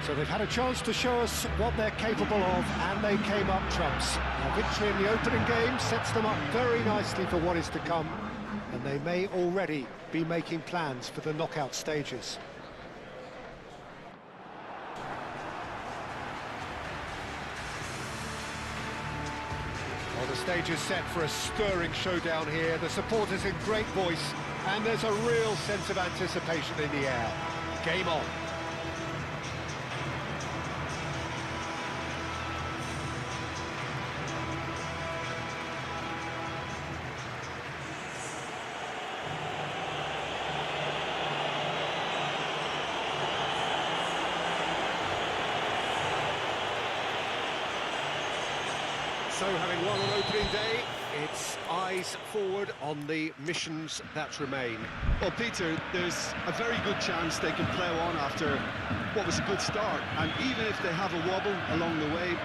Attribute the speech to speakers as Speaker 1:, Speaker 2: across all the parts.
Speaker 1: So they've had a chance to show us what they're capable of, and they came up trumps. A victory in the opening game sets them up very nicely for what is to come, and they may already be making plans for the knockout stages. Well, the stage is set for a stirring showdown here. The supporters in great voice, and there's a real sense of anticipation in the air. Game on. So, having won on opening day, it's eyes forward on the missions that remain.
Speaker 2: Well, Peter, there's a very good chance they can plough on after what was a good start. And even if they have a wobble along the way,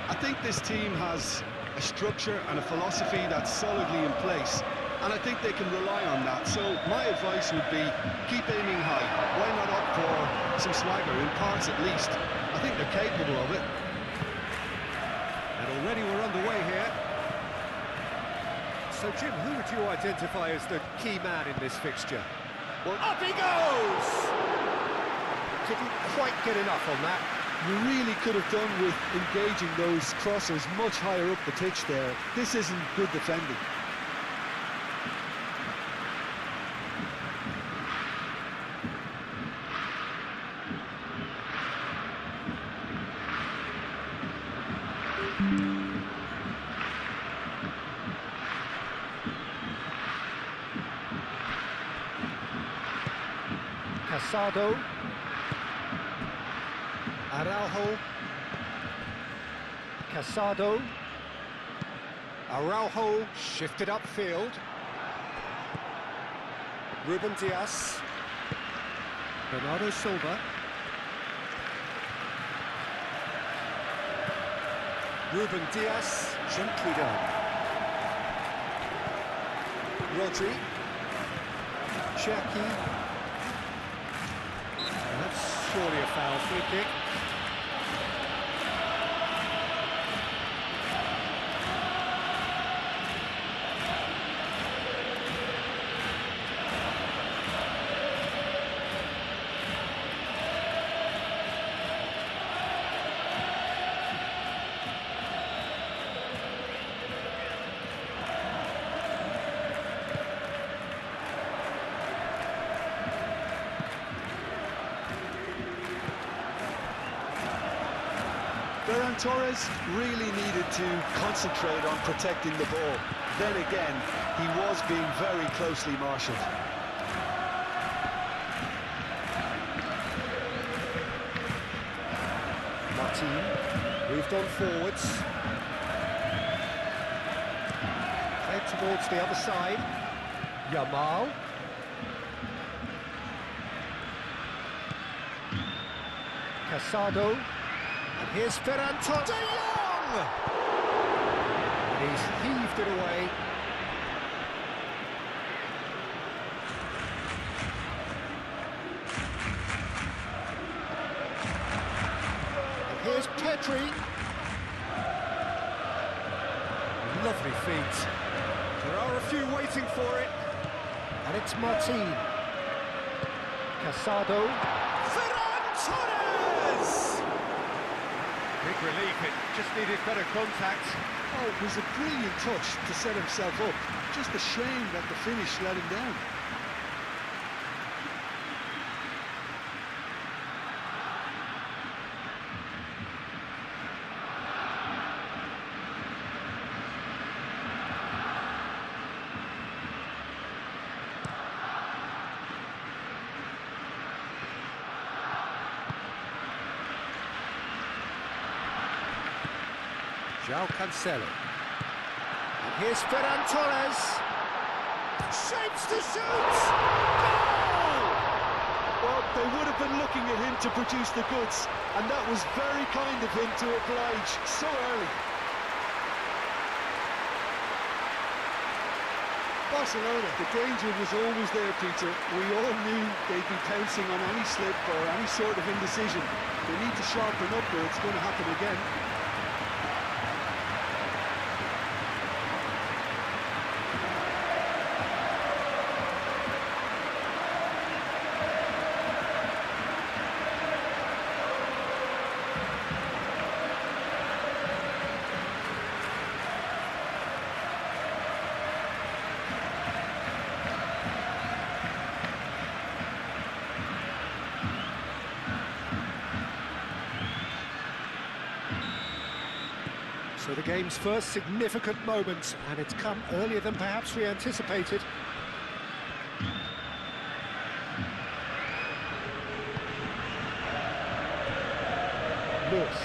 Speaker 2: I think this team has a structure and a philosophy that's solidly in place. And I think they can rely on that. So my advice would be, keep aiming high. Why not up for some swagger, in parts at least? I think they're capable of it.
Speaker 1: And already we're underway here. So, Jim, who would you identify as the key man in this fixture? Well, up he goes! Couldn't quite get enough on that.
Speaker 2: You really could have done with engaging those crossers much higher up the pitch there. This isn't good defending.
Speaker 1: Casado, Araujo, Casado, Araujo shifted upfield, Ruben Diaz, Bernardo Silva, Ruben Diaz, gently done, Rodri, Cherki. That's surely a foul. Free kick.
Speaker 2: Ferran Torres really needed to concentrate on protecting the ball. Then again, he was being very closely marshalled.
Speaker 1: Martin moved on forwards. Played towards the other side. Yamal. Casado. And here's Ferran Torres. De Jong! And he's heaved it away. And here's Pedri. Lovely feet. There are a few waiting for it. And it's Martin. Casado. Ferran Torres! Big relief, it just needed better contact.
Speaker 2: Oh, it was a brilliant touch to set himself up. Just a shame that the finish let him down.
Speaker 1: João Cancelo. And here's Ferran Torres. Shapes to shoot! Goal!
Speaker 2: Well, they would have been looking at him to produce the goods, and that was very kind of him to oblige so early. Barcelona, the danger was always there, Peter. We all knew they'd be pouncing on any slip or any sort of indecision. They need to sharpen up, or it's going to happen again.
Speaker 1: So the game's first significant moment, and it's come earlier than perhaps we anticipated. Lewis,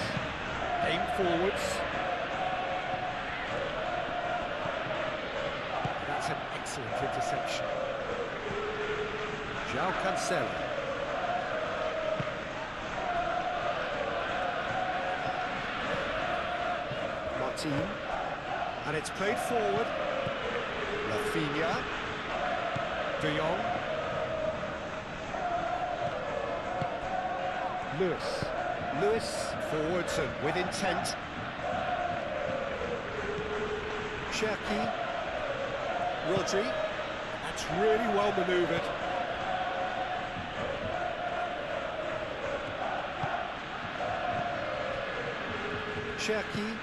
Speaker 1: aim forwards. That's an excellent interception. João Cancelo. And it's played forward. Rafinha, De Jong, Lewis forwards and with intent. Cherki, Rodri, that's really well manoeuvred. Cherki.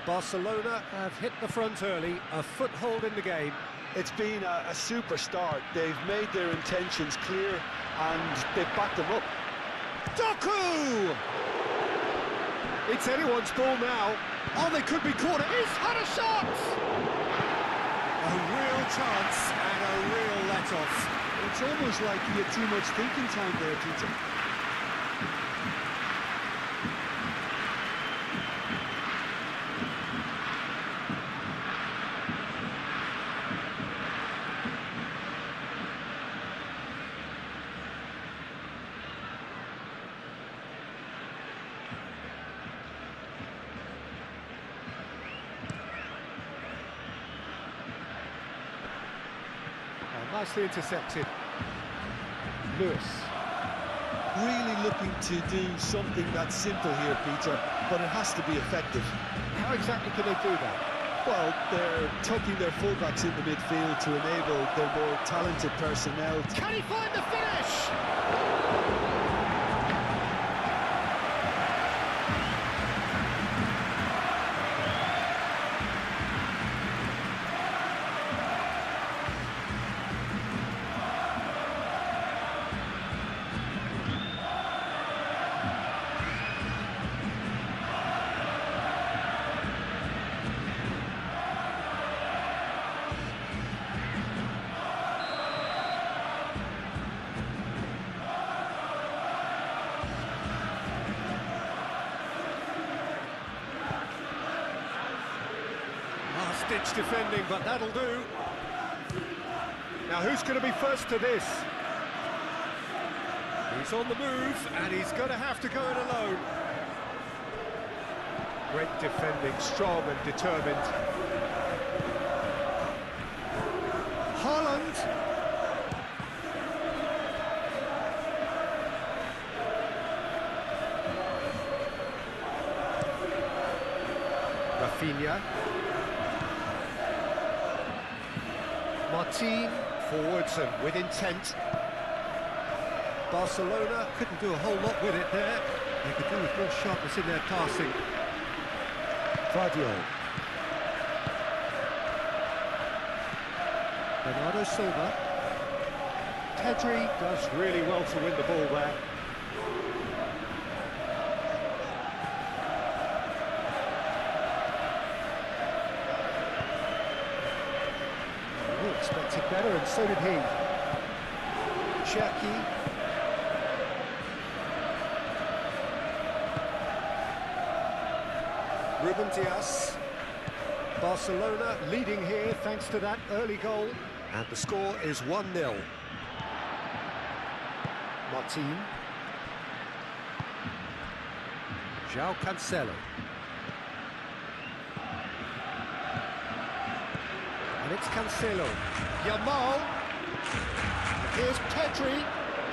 Speaker 1: Barcelona have hit the front early, a foothold in the game.
Speaker 2: It's been a super start. They've made their intentions clear and they've backed them up.
Speaker 1: Doku! It's anyone's ball now. Oh, they could be caught. He's had a shot! A real chance and a real let-off.
Speaker 2: It's almost like he had too much thinking time there, Peter.
Speaker 1: Nicely intercepted. Lewis.
Speaker 2: Really looking to do something that's simple here, Peter, but it has to be effective.
Speaker 1: How exactly can they do that?
Speaker 2: Well, they're tucking their fullbacks in the midfield to enable their more talented personnel.
Speaker 1: Can he find the finish? Ditch defending, but that'll do. Now who's going to be first to this? He's on the move, and he's going to have to go it alone. Great defending, strong and determined. Haaland. Rafinha. Martin, forwards and with intent. Barcelona couldn't do a whole lot with it there. They could do with more sharpness in their passing. Guardiola. Bernardo Silva. Pedri does really well to win the ball there. Expected better, and so did he. Cherki. Ruben Dias. Barcelona leading here thanks to that early goal. And the score is 1-0. Martin. João Cancelo. And it's Cancelo. Yamal. And here's Pedri.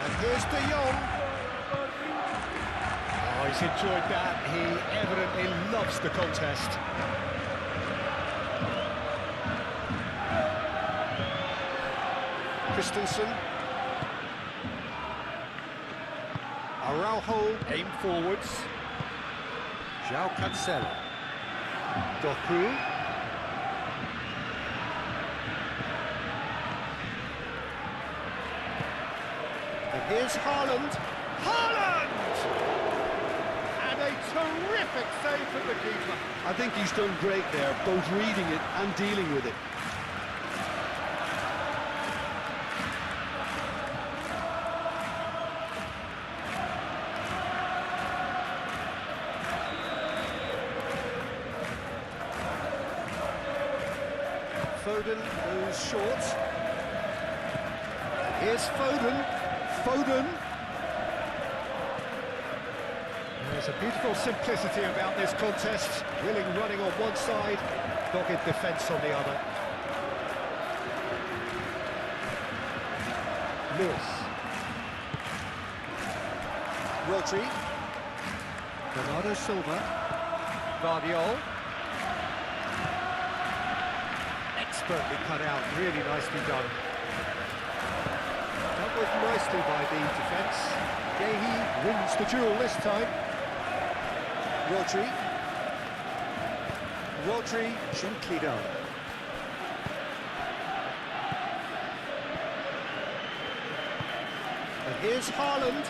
Speaker 1: And here's De Jong. Oh, he's enjoyed that. He evidently loves the contest. Christensen. Araujo aim forwards. João Cancelo. Doku. And here's Haaland. Haaland! And a terrific save from the keeper.
Speaker 2: I think he's done great there, both reading it and dealing with it.
Speaker 1: Foden goes short. Here's Foden. Foden. There's a beautiful simplicity about this contest. Willing running on one side, dogged defence on the other. Lewis. Rodri. Bernardo Silva. Guardiola. Expertly cut out, really nicely done. Dealt with nicely by the defence. Gehi wins the duel this time. Rodri. Rodri, gently done. And here's Haaland.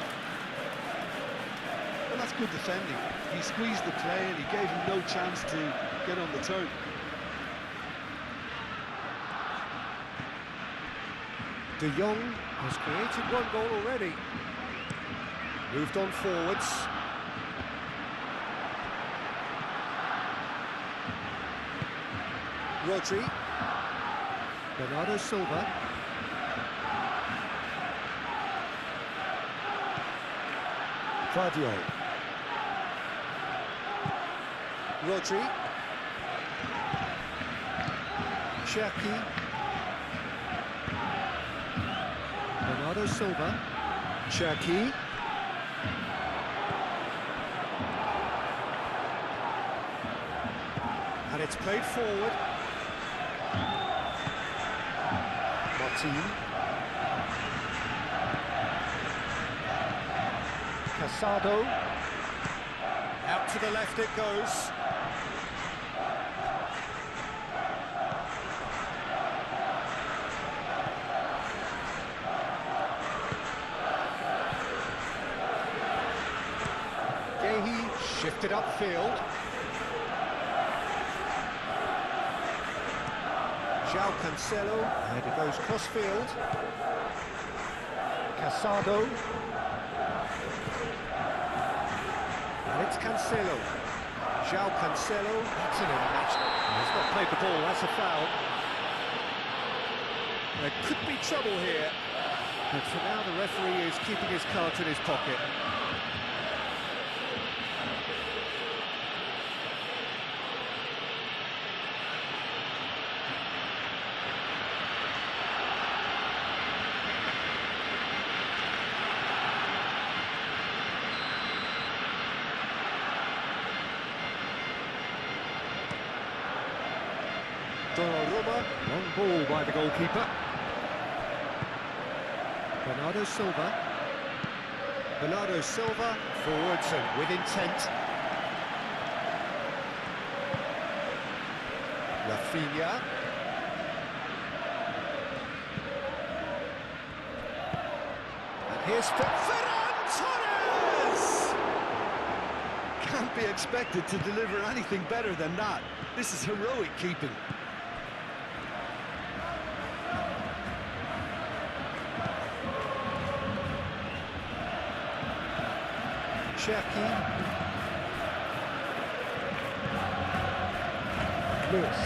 Speaker 2: Well, that's good defending. He squeezed the play and he gave him no chance to get on the turn.
Speaker 1: De Jong has created one goal already. Moved on forwards. Rodri. Bernardo Silva. Guardiola. Rodri. Cherki. Bernardo Silva. Cherki. And it's played forward. Martin. Casado. Out to the left it goes. Gehi shifted upfield. João Cancelo, and it goes crossfield. Casado. And it's Cancelo. João Cancelo, that's an international. He's not played the ball, that's a foul. There could be trouble here. But for now the referee is keeping his cards in his pocket. Donnarumma, long ball by the goalkeeper. Bernardo Silva. Bernardo Silva, forwards and with intent. Rafinha. And here's Ferran Torres!
Speaker 2: Can't be expected to deliver anything better than that. This is heroic keeping.
Speaker 1: Cherki. Lewis.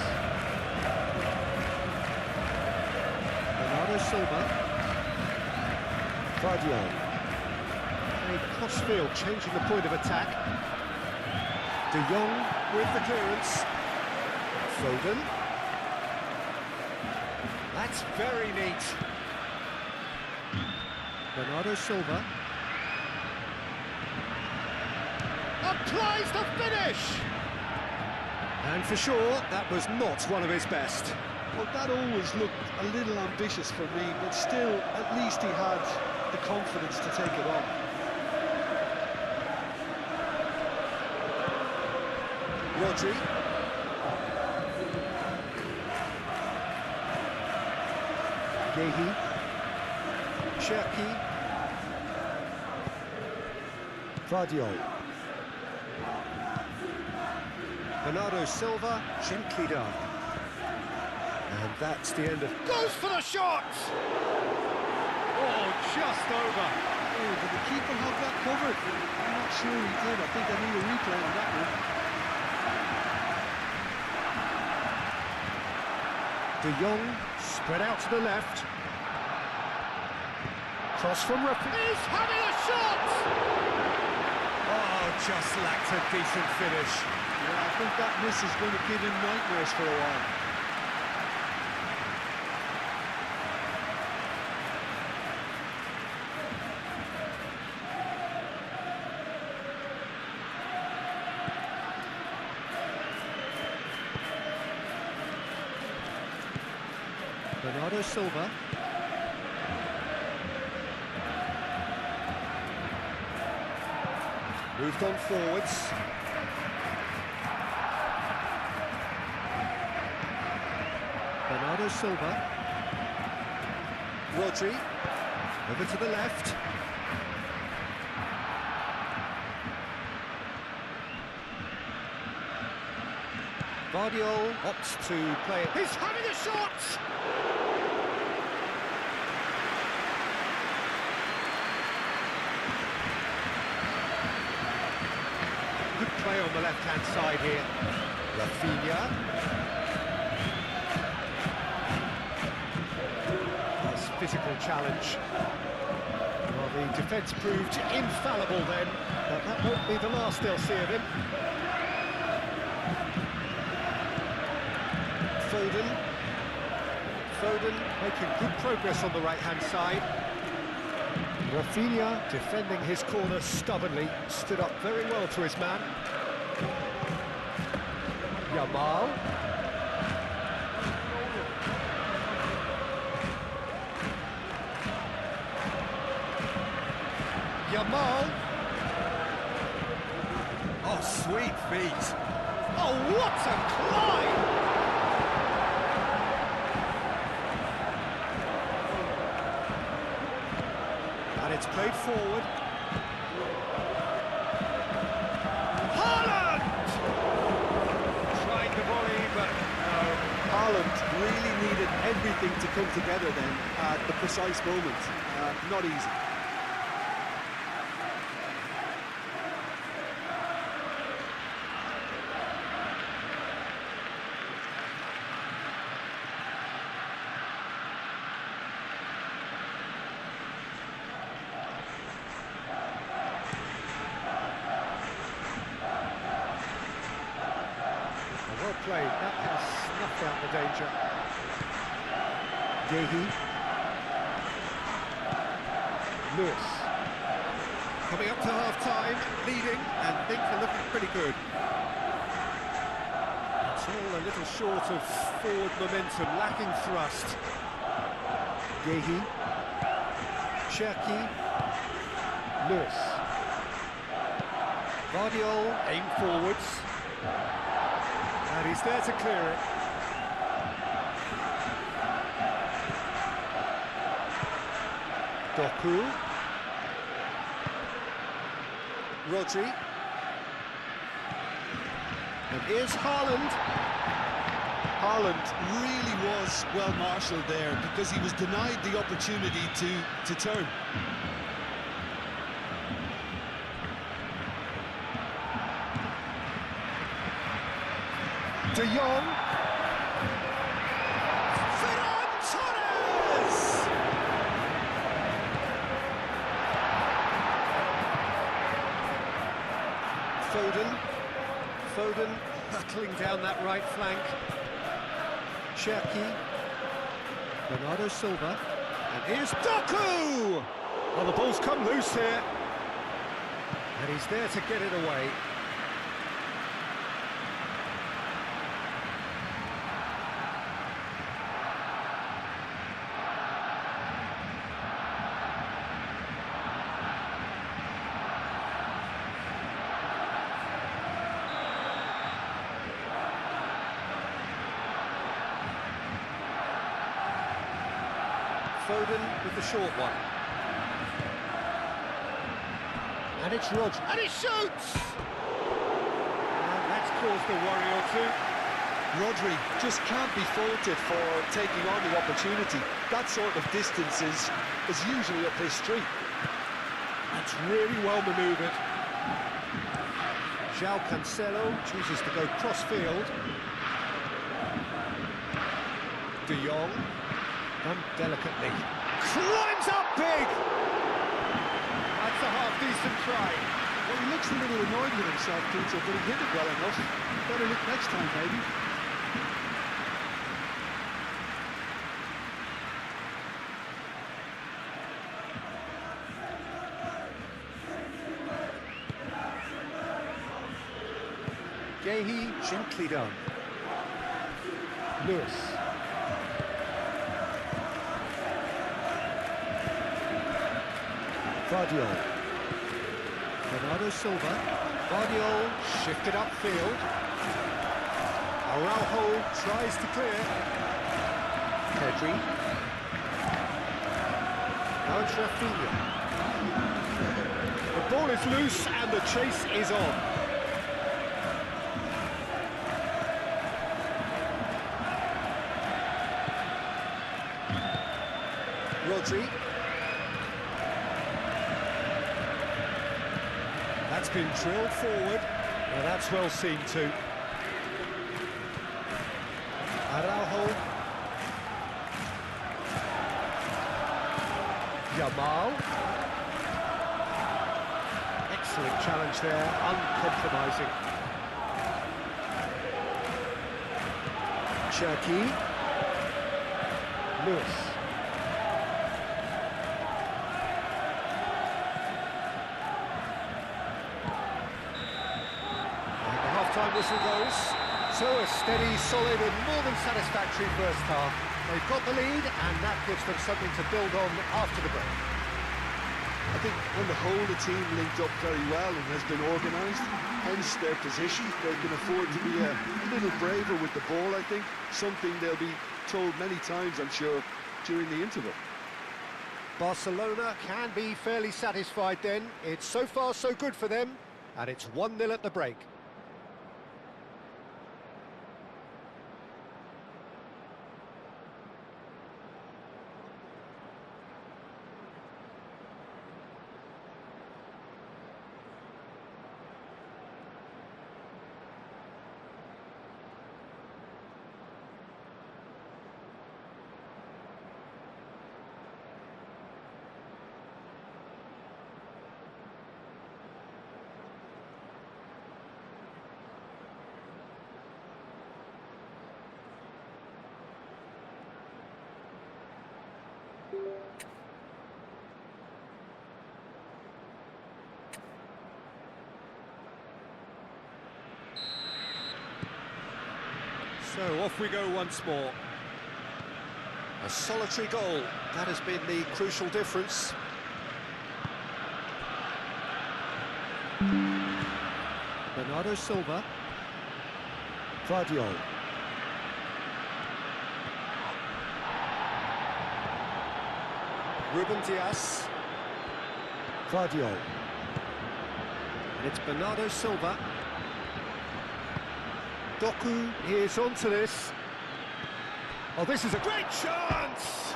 Speaker 1: Bernardo Silva. Guardiola. A crossfield, changing the point of attack. De Jong with the clearance. Foden. That's very neat. applies the finish! And for sure, that was not one of his best.
Speaker 2: Well, that always looked a little ambitious for me, but still, at least he had the confidence to take it on.
Speaker 1: Rodri. Gehi. Cherki. Vardiol. Bernardo Silva, gently done. And that's the end of... Goes for the shot! Oh, just over.
Speaker 2: Oh, did the keeper have that covered? I'm not sure he did. I think I need a replay on that one.
Speaker 1: De Jong, spread out to the left. Cross from Rafi. He's having a shot! Oh, just lacked a decent finish.
Speaker 2: Yeah, I think that miss is going to give him nightmares for a while.
Speaker 1: Bernardo Silva. Moved on forwards. Bernardo Silva. Rodri. Over to the left. Vardiol opts to play it. He's having a shot! Good play on the left-hand side here. Rafinha. Nice physical challenge. Well, the defence proved infallible then, but that won't be the last they'll see of him. Foden making good progress on the right-hand side. Rafinha defending his corner stubbornly, stood up very well to his man. Yamal. Yamal. Oh, sweet feet. Oh, what a climb! And it's played forward. Haaland! Tried the volley, but no.
Speaker 2: Haaland really needed everything to come together then at the precise moment. Not easy.
Speaker 1: Well played, that has snuffed out the danger. Gehi. Lewis. Coming up to half-time, leading, and things are looking pretty good. It's all a little short of forward momentum, lacking thrust. Gehi. Cherki. Lewis. Vardiol, aim forwards. And he's there to clear it. Doku. Rodri. And here's Haaland.
Speaker 2: Haaland really was well marshalled there because he was denied the opportunity to turn.
Speaker 1: De Jong. Ferran Torres! Foden battling down that right flank. Cherki. Bernardo Silva. And here's Doku! Well, the ball's come loose here. And he's there to get it away. Foden with the short one. And it's Rodri. And he shoots! And that's caused a worry or two.
Speaker 2: Rodri just can't be faulted for taking on the opportunity. That sort of distance is usually up his street.
Speaker 1: That's really well manoeuvred. João Cancelo chooses to go cross-field. De Jong, done delicately. Climbs up big! That's a half-decent try.
Speaker 2: Well, he looks a little annoyed with himself, Peter, but he hit it well enough. Better look next time, maybe.
Speaker 1: Gehi, gently done. Lewis. Guardiola. Bernardo Silva. Guardiola shifted upfield. Araujo tries to clear. Pedri. Now it's Rafinha. The ball is loose and the chase is on. Rodri. That's been drilled forward. Now that's well seen too. Araujo. Yamal. Excellent challenge there, uncompromising. Cherki. Lewis. Time whistle goes. So a steady, solid and more than satisfactory first half. They've got the lead and that gives them something to build on after the break.
Speaker 2: I think on the whole the team linked up very well and has been organised, hence their position. They can afford to be a little braver with the ball, I think. Something they'll be told many times, I'm sure, during the interval.
Speaker 1: Barcelona can be fairly satisfied then. It's so far so good for them and it's 1-0 at the break. So off we go once more. A solitary goal, that has been the crucial difference. Bernardo Silva. Guardiola. Ruben Dias. Guardiola. And it's Bernardo Silva. Doku is onto this. Oh, this is a great chance!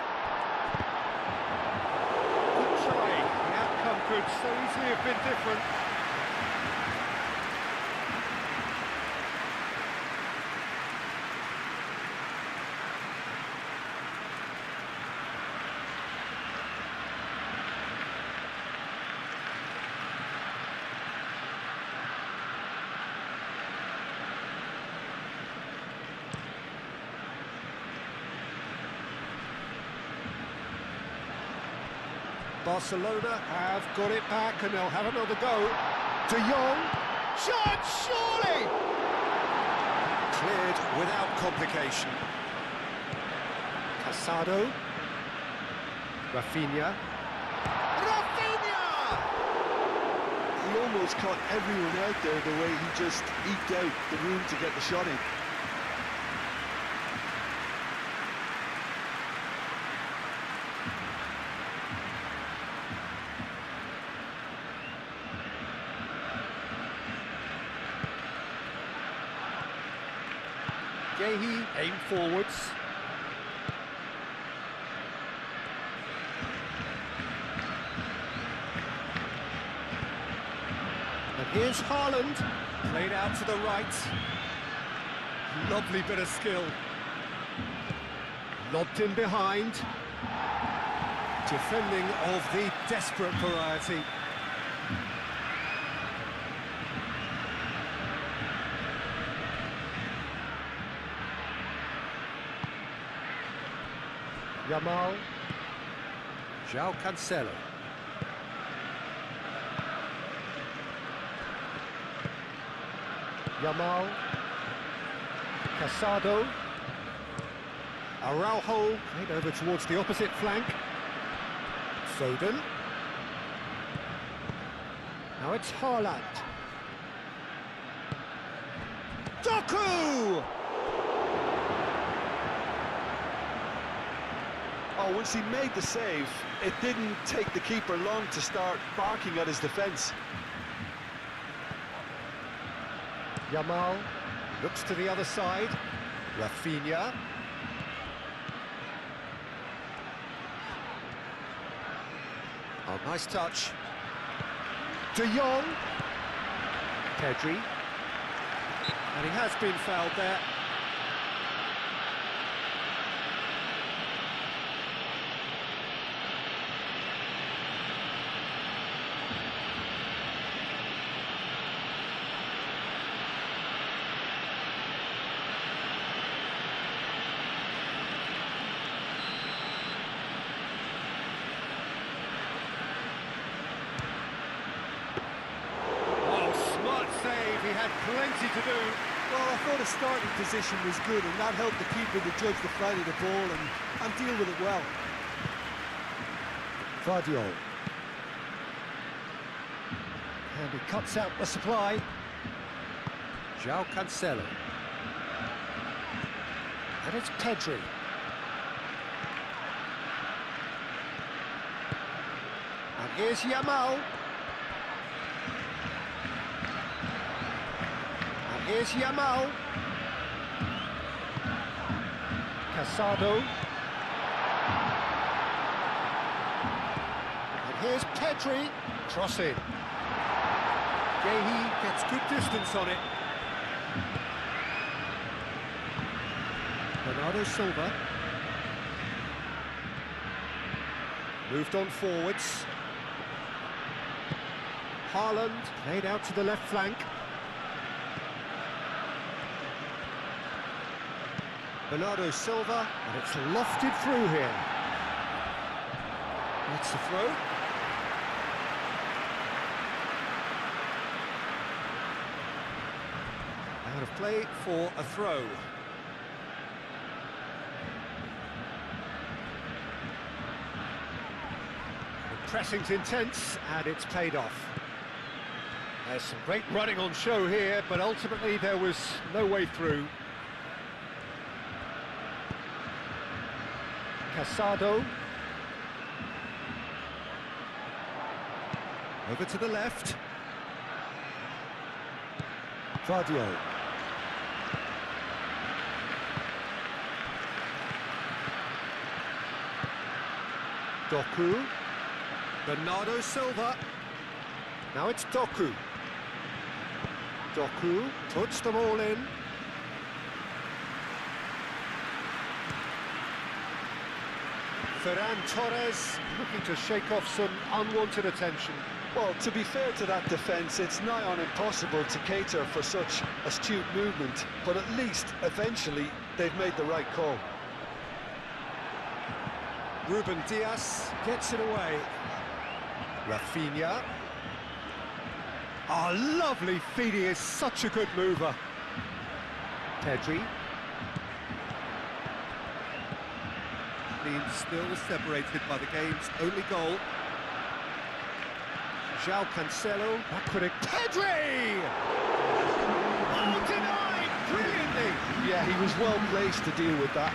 Speaker 1: Good try. The outcome could so easily have been different. Barcelona have got it back and they'll have another go. De Jong, shot, surely! Cleared without complication. Casado. Rafinha. Rafinha!
Speaker 2: He almost caught everyone out there the way he just eked out the room to get the shot in.
Speaker 1: Gehi aim forwards. And here's Haaland, played out to the right. Lovely bit of skill. Lobbed in behind. Defending of the desperate variety. Yamal. João Cancelo. Yamal. Casado. Araujo, played over towards the opposite flank. Foden. Now it's Haaland. Doku!
Speaker 2: Oh, once he made the save, it didn't take the keeper long to start barking at his defence.
Speaker 1: Yamal looks to the other side. Rafinha. Oh, nice touch. De Jong. Pedri. And he has been fouled there. He had plenty to do.
Speaker 3: Well, I thought his starting position was good, and that helped the keeper to judge the flight of the ball and deal with it well.
Speaker 1: Vardiol. And he cuts out the supply. João Cancelo. And it's Pedri. And here's Yamal. Here's Yamal. Casado. And here's Pedri. Cross in. Gehi gets good distance on it. Bernardo Silva. Moved on forwards. Haaland played out to the left flank. Bernardo Silva, and it's lofted through here. That's the throw. Out of play for a throw. The pressing's intense, and it's paid off. There's some great running on show here, but ultimately there was no way through. Casado. Over to the left. Vardiol. Doku. Bernardo Silva. Now it's Doku. Doku puts them all in. Ferran Torres looking to shake off some unwanted attention.
Speaker 2: Well, to be fair to that defence, it's nigh on impossible to cater for such astute movement, but at least, eventually, they've made the right call.
Speaker 1: Ruben Dias gets it away. Rafinha. Oh, lovely feed, he is such a good mover. Pedri. Still separated by the game's only goal. João Cancelo, backward at Pedri! Oh, denied brilliantly!
Speaker 2: Yeah, he was well placed to deal with that.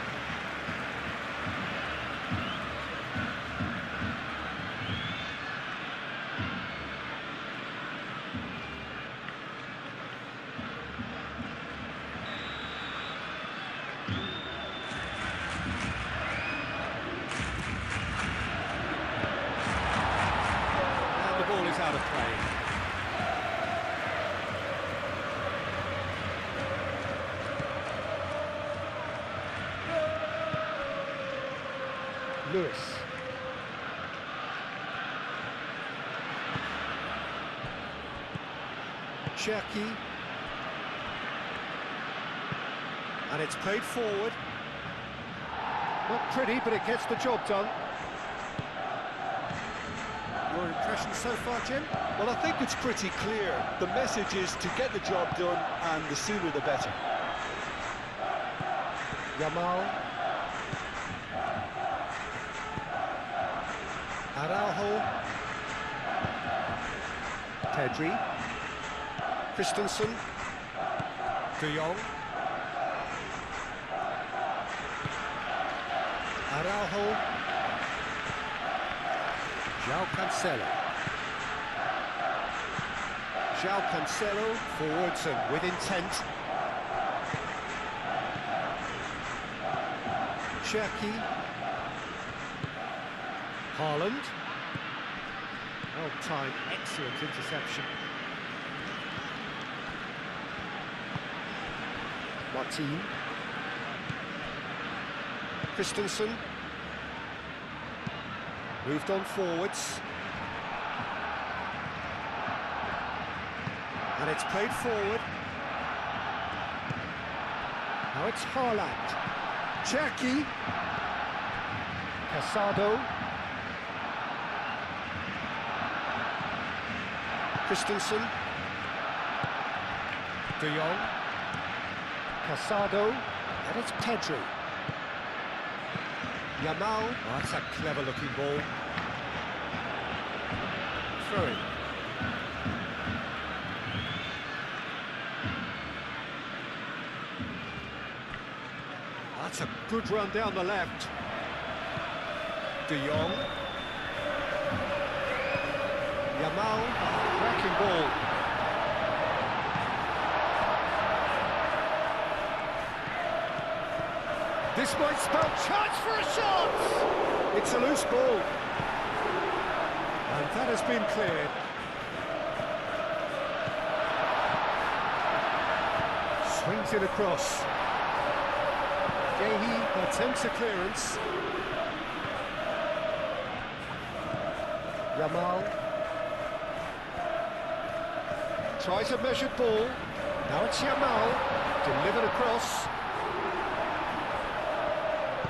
Speaker 1: Cherki. And it's played forward. Not pretty, but it gets the job done. Your impression so far, Jim?
Speaker 2: Well, I think it's pretty clear. The message is to get the job done, and the sooner the better.
Speaker 1: Yamal. Araujo. Pedri. Christensen. De Jong. Araujo. João Cancelo. João Cancelo forwards and with intent. Cherki. Haaland. Well timed, excellent interception. Martin. Christensen. Moved on forwards. And it's played forward. Now it's Haaland. Cherki. Casado. Christensen. De Jong. Casado. And it's Pedri. Yamal. Oh, that's a clever-looking ball. Throw-in. That's a good run down the left. De Jong. Yamal. Cracking ball. This might spell chance for a shot! It's a loose ball. And that has been cleared. Swings it across. Gehi attempts a clearance. Yamal. Tries a measured ball. Now it's Yamal. Delivered across.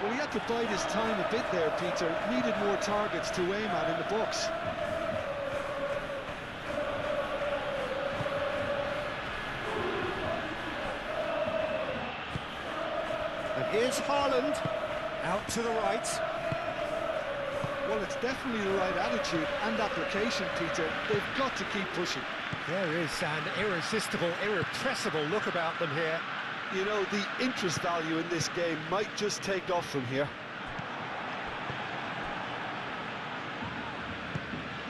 Speaker 2: Well, he had to bide his time a bit there, Peter. Needed more targets to aim at in the box.
Speaker 1: And here's Haaland, out to the right.
Speaker 2: Well, it's definitely the right attitude and application, Peter. They've got to keep pushing.
Speaker 1: There is an irresistible, irrepressible look about them here.
Speaker 2: You know, the interest value in this game might just take off from here.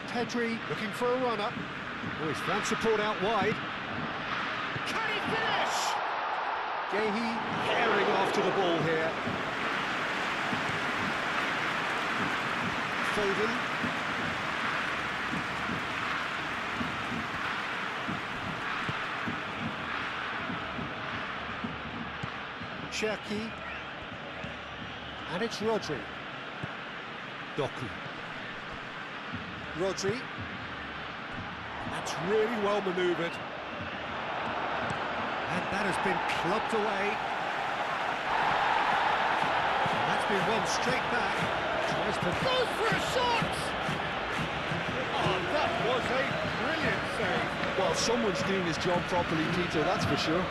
Speaker 1: Pedri looking for a runner. Oh, he's found support out wide. Can he finish? Gehi herring after the ball here. Foden. Cherki. And it's Rodri. Doku. Rodri. That's really well manoeuvred. And that has been clubbed away. And that's been won straight back. Tries to go for a shot! Oh, that was a brilliant save.
Speaker 2: Well, someone's doing his job properly, Peter, that's for sure.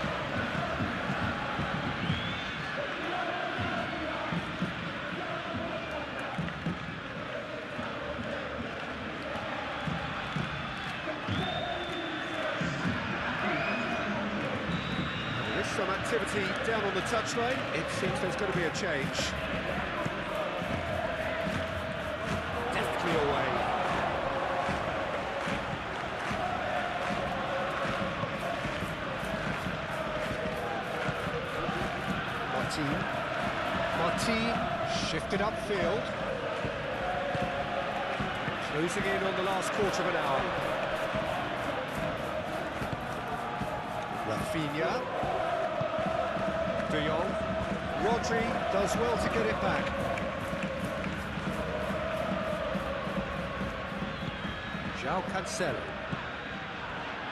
Speaker 1: Some activity down on the touchline. It seems there's going to be a change. Deftly away. Martin shifted upfield. Closing in on the last quarter of an hour. Rafinha. De Jong. Rodri does well to get it back. João Cancelo.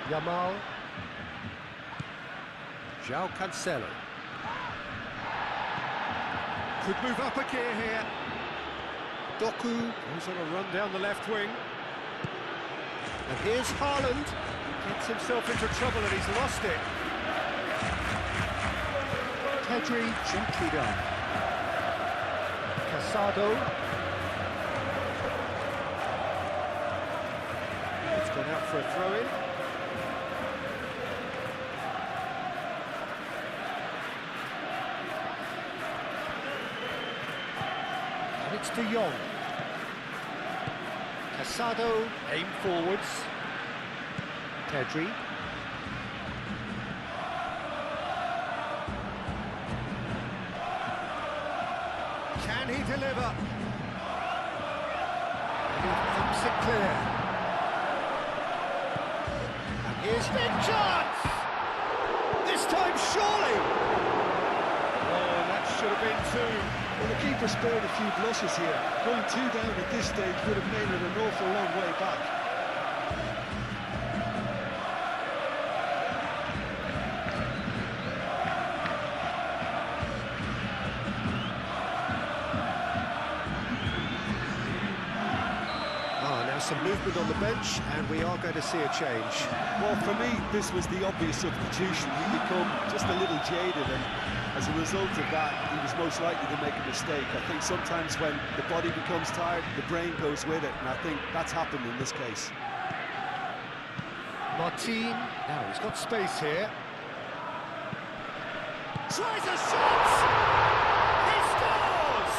Speaker 1: Yamal. João Cancelo. Could move up a gear here. Doku goes on a run down the left wing. And here's Haaland. Gets himself into trouble and he's lost it. Pedri gently done. Casado. It's gone out for a throw-in. And it's De Jong. Casado, aim forwards. Pedri. Can he deliver? And he thumps it clear. And here's big chance! This time surely! Oh, that should have been two.
Speaker 3: Well, the keeper spared a few blushes here. Going 2 down at this stage would have made it an awful long way back.
Speaker 1: Some movement on the bench, and we are going to see a change.
Speaker 3: Well, for me, this was the obvious substitution. He'd become just a little jaded, and as a result of that, he was most likely to make a mistake. I think sometimes when the body becomes tired, the brain goes with it, and I think that's happened in this case.
Speaker 1: Martin, now he's got space here. Tries a shot! He scores!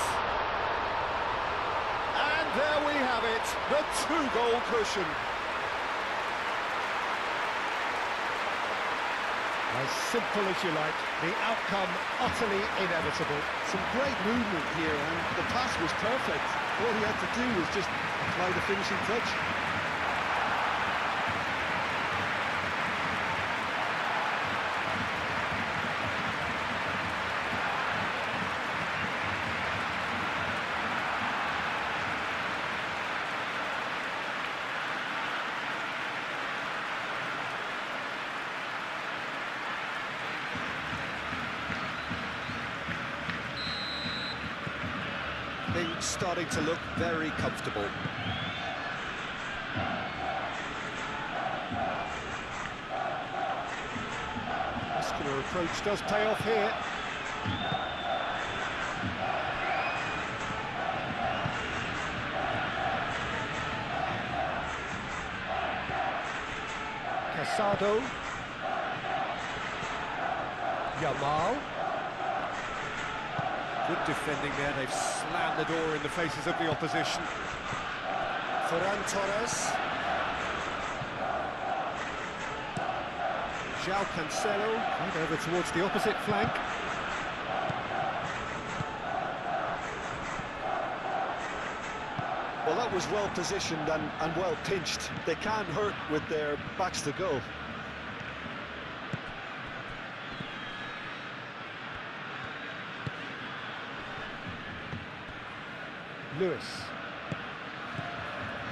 Speaker 1: And there we have it, the 2-goal cushion. As simple as you like, the outcome utterly inevitable.
Speaker 3: Some great movement here, and the pass was perfect. All he had to do was just apply the finishing touch.
Speaker 1: Things starting to look very comfortable. Muscular approach does pay off here. Casado. Yamal. Good defending there, they've slammed the door in the faces of the opposition. Ferran Torres. João Cancelo, right over towards the opposite flank.
Speaker 3: Well, that was well positioned and well pinched. They can't hurt with their backs to goal.
Speaker 1: Lewis.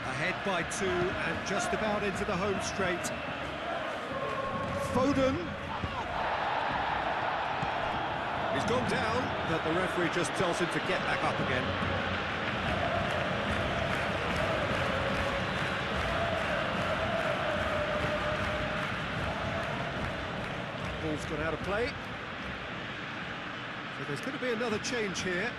Speaker 1: Ahead by 2 and just about into the home straight. Foden. He's gone down, but the referee just tells him to get back up again. Ball's gone out of play. So there's going to be another change here.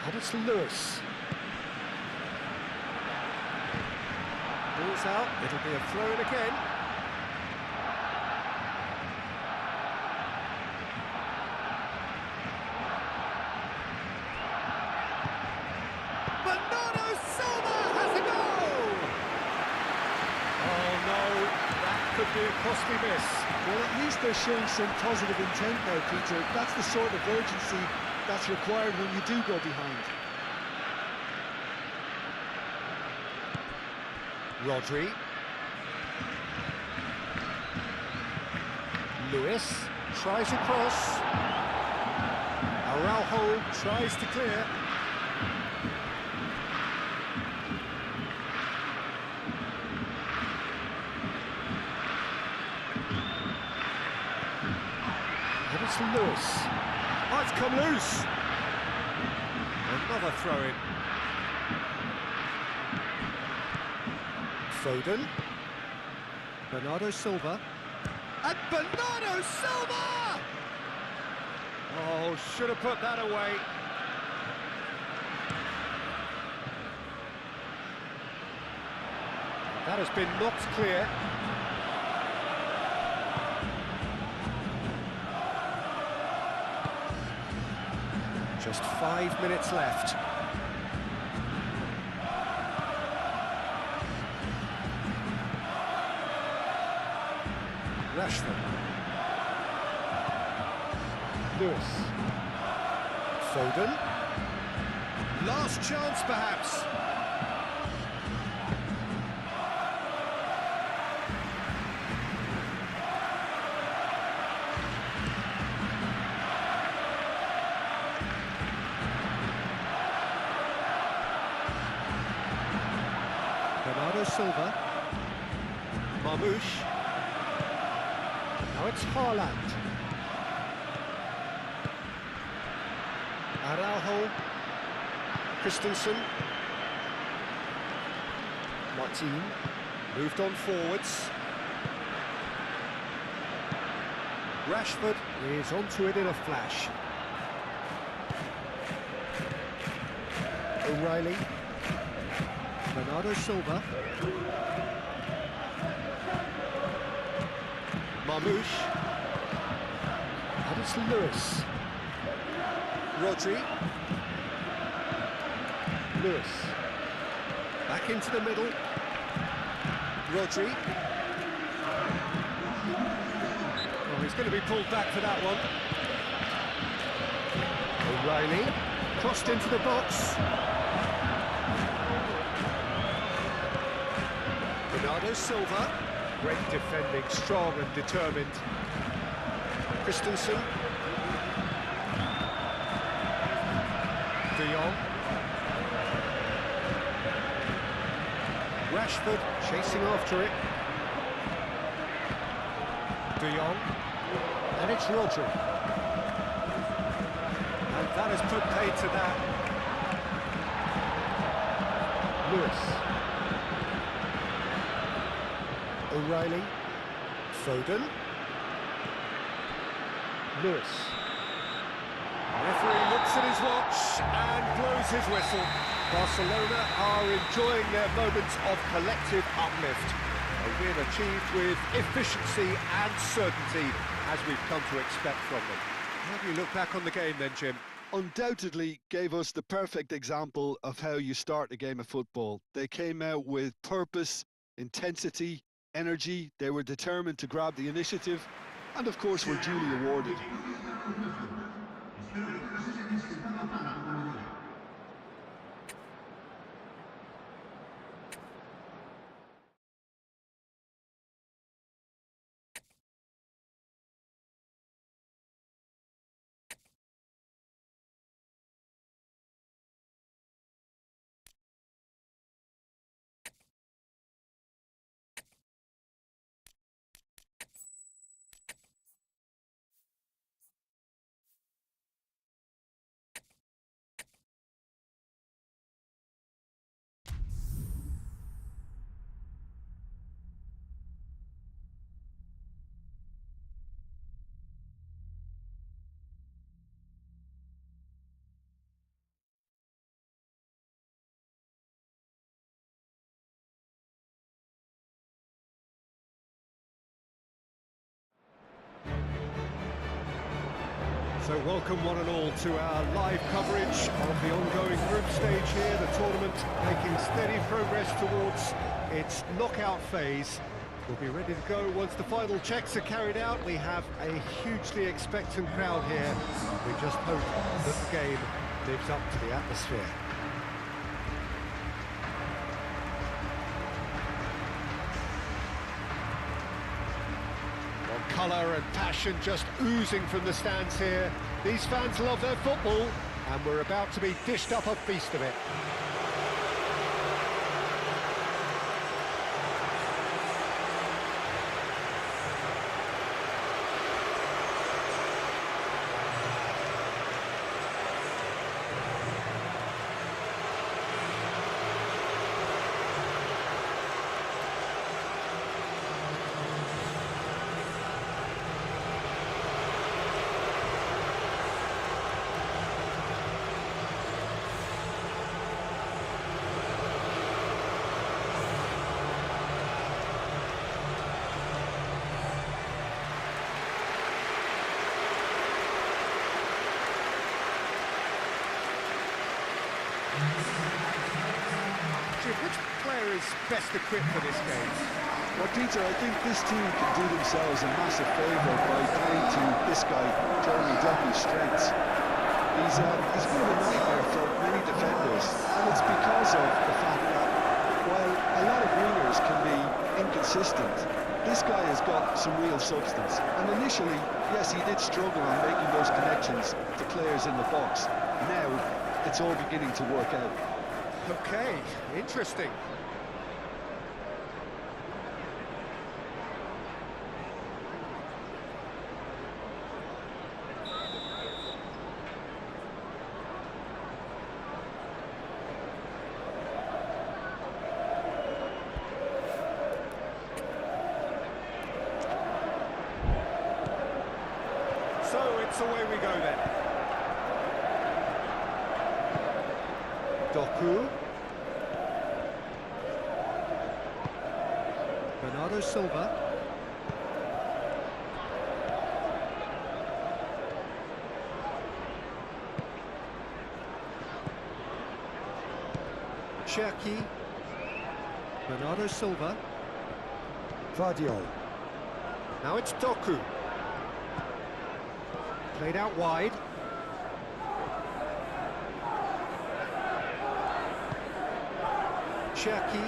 Speaker 1: And it's Lewis. Ball's out, it'll be a throw-in again. Bernardo Silva has a goal! Oh no, that could be a costly miss.
Speaker 3: Well, at least they're showing some positive intent now, Peter. That's the sort of urgency that's required when you do go behind.
Speaker 1: Rodri. Lewis tries across. Araujo tries to clear. And it's Lewis.
Speaker 3: Oh, it's come loose.
Speaker 1: Another throw-in. Foden. Bernardo Silva. And Bernardo Silva! Oh, should have put that away. That has been knocked clear. Just 5 minutes left. Rashford. Lewis. Foden. Last chance, perhaps. Bernardo Silva. Marmoush. Now it's Haaland. Araujo. Christensen. Martin. Moved on forwards. Rashford is onto it in a flash. O'Reilly. Bernardo Silva. Marmoush. And it's Lewis. Rodri. Lewis. Back into the middle. Rodri. Oh, he's going to be pulled back for that one. O'Reilly. Crossed into the box. Bernardo Silva. Great defending, strong and determined. Christensen. De Jong. Rashford chasing after it. De Jong. And it's Rodri. And that has put paid to that. Lewis. O'Reilly. Foden. Lewis. Referee looks at his watch and blows his whistle. Barcelona are enjoying their moments of collective uplift. A win achieved with efficiency and certainty, as we've come to expect from them. How do you look back on the game then, Jim?
Speaker 2: Undoubtedly gave us the perfect example of how you start a game of football. They came out with purpose, intensity, energy. They were determined to grab the initiative, and of course were duly awarded.
Speaker 1: So welcome one and all to our live coverage of the ongoing group stage here, the tournament making steady progress towards its knockout phase. We'll be ready to go once the final checks are carried out. We have a hugely expectant crowd here. We just hope that the game lives up to the atmosphere. Colour and passion just oozing from the stands here. These fans love their football, and we're about to be dished up a feast of it. Jim, which player is best equipped for this game?
Speaker 3: Well, Peter, I think this team can do themselves a massive favour by playing to this guy, Jeremy Duffy's strengths. He's a bit of a nightmare for many defenders, and it's because of the fact that while a lot of wingers can be inconsistent, this guy has got some real substance. And initially, yes, he did struggle on making those connections to players in the box. Now, it's all beginning to work out.
Speaker 1: Okay, interesting. So it's away we go then. Doku. Bernardo Silva. Cherki. Bernardo Silva. Vardiol. Now it's Doku. Played out wide. Cherki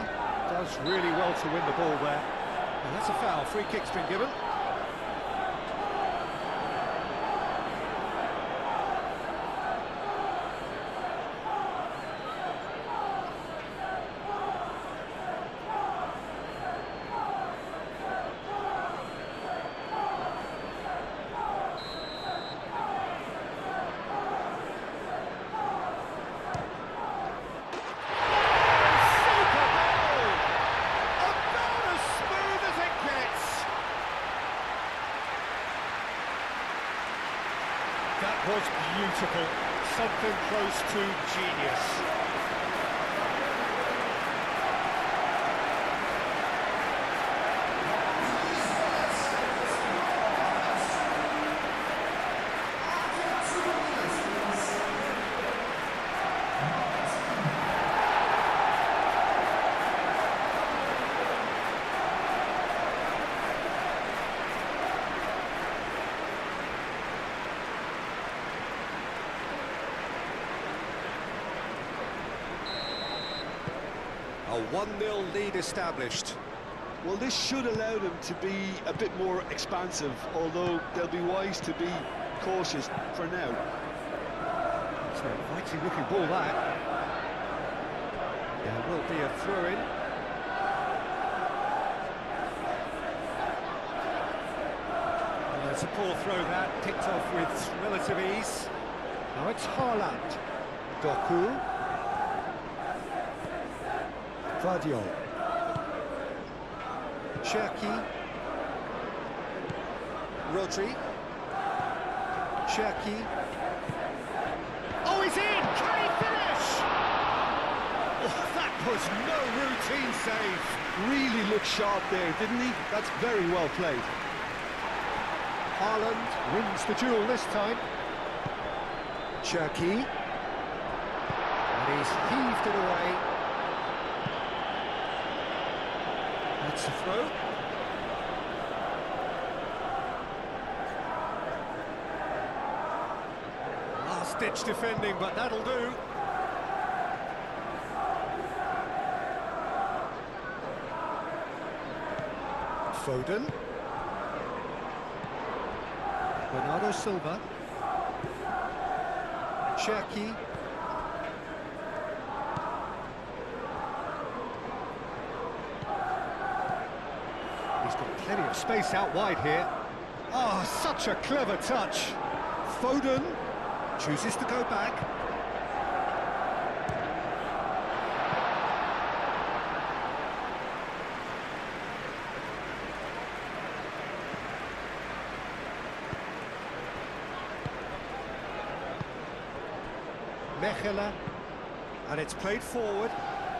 Speaker 1: does really well to win the ball there. And that's a foul. Free kick's been given. That was beautiful, something close to genius. A 1-0 lead established.
Speaker 3: Well, this should allow them to be a bit more expansive, although they'll be wise to be cautious for now.
Speaker 1: It's an inviting looking ball, that. There will be a throw-in. Well, it's a poor throw, that. Picked off with relative ease. Now it's Haaland. Doku. Vardiol. Cherki. Rodri. Cherki. Oh, he's in! Can he finish? Oh, that was no routine save.
Speaker 3: Really looked sharp there, didn't he? That's very well played.
Speaker 1: Haaland wins the duel this time. Cherki. And he's heaved it away. That's a throw. Last-ditch defending, but that'll do. Foden. Bernardo Silva. Cherki. He's got plenty of space out wide here. Oh, such a clever touch. Foden chooses to go back. Mechela, and it's played forward.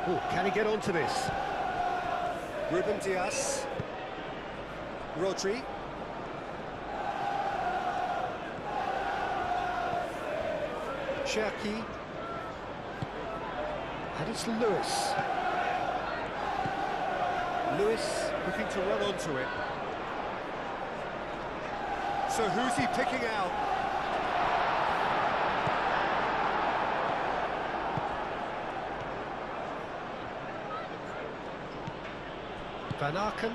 Speaker 1: Oh, can he get onto this? Ruben Dias. Rodri. Cherki. And it's Lewis. Lewis looking to run onto it. So who's he picking out? Van Aken.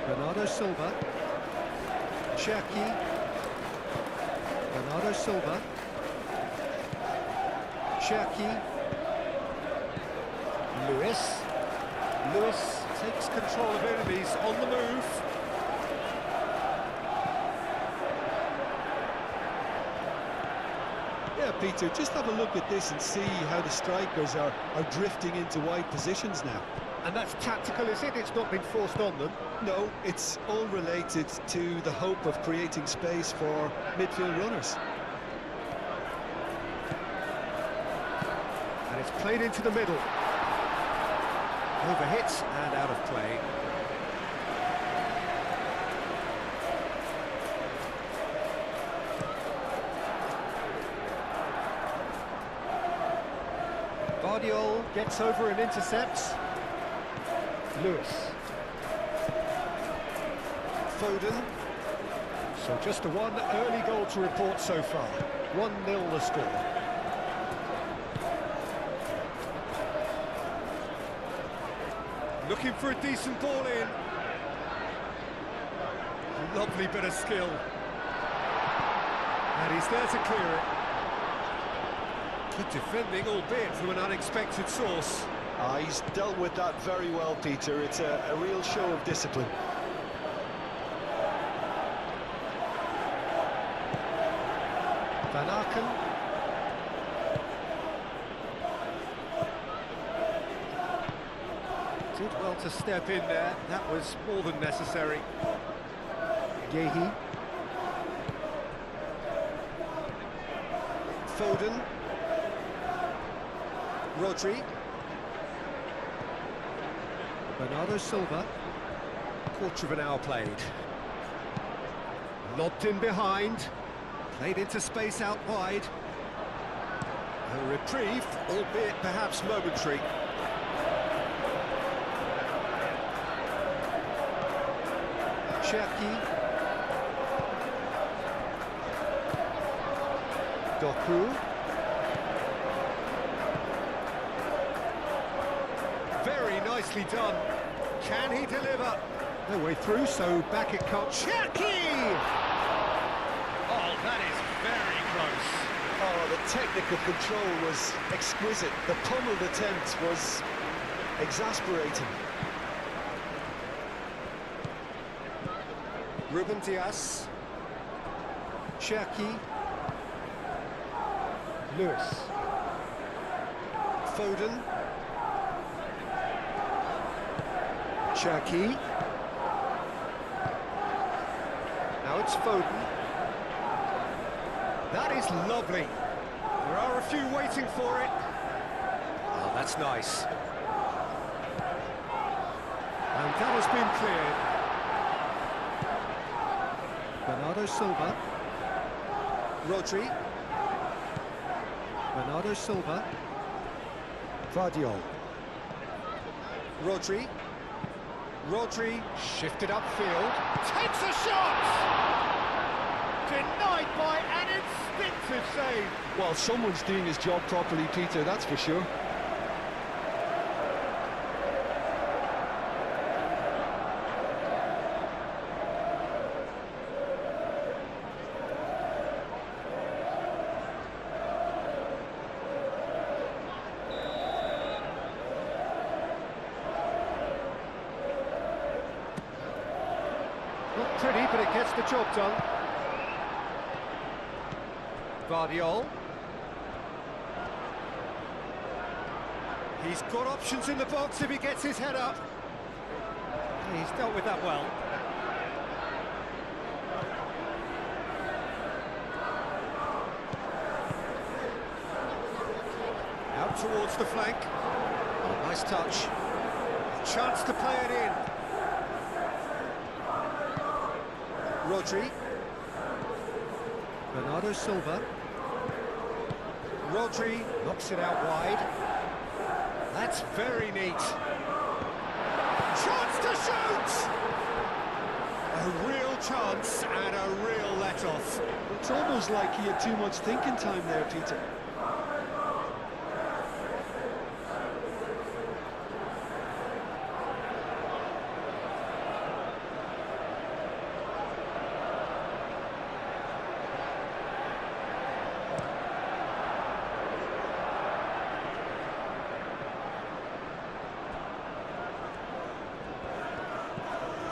Speaker 1: Bernardo Silva. Cherki. Bernardo Silva. Cherki. Lewis. Lewis takes control of enemies on the move.
Speaker 3: Yeah, Peter, just have a look at this and see how the strikers are drifting into wide positions now.
Speaker 1: And that's tactical, is it? It's not been forced on them.
Speaker 3: No, it's all related to the hope of creating space for midfield runners.
Speaker 1: And it's played into the middle. Overhit and out of play. Guardiola gets over and intercepts. Lewis. Foden. So just the one early goal to report so far. 1-0 the score. Looking for a decent ball in. Lovely bit of skill. And he's there to clear it. Good defending, albeit from an unexpected source.
Speaker 3: He's dealt with that very well, Peter. It's a real show of discipline.
Speaker 1: Van Aken. Did well to step in there. That was more than necessary. Gehi. Foden. Rodri. Bernardo Silva. Quarter of an hour played. Lobbed in behind. Played into space out wide. A reprieve, albeit perhaps momentary. Cherki. Doku. Very nicely done. Can he deliver? No way through, so back it comes. Cherki! Oh, that is very close.
Speaker 3: Oh, the technical control was exquisite. The pummeled attempt was exasperating.
Speaker 1: Ruben Dias. Cherki. Lewis. Foden. Cherki. Now it's Foden. That is lovely. There are a few waiting for it. Oh, that's nice. And that has been cleared. Bernardo Silva. Rodri. Bernardo Silva. Guardiola. Rodri. Rodri shifted upfield. Takes a shot! Denied by an instinctive save.
Speaker 3: Well, someone's doing his job properly, Peter, that's for sure.
Speaker 1: Not pretty, but it gets the job done. Guardiola. He's got options in the box if he gets his head up. He's dealt with that well. Out towards the flank. Oh, nice touch. A chance to play it in. Rodri. Bernardo Silva. Rodri knocks it out wide. That's very neat. Chance to shoot! A real chance and a real let-off.
Speaker 3: It's almost like he had too much thinking time there, Peter.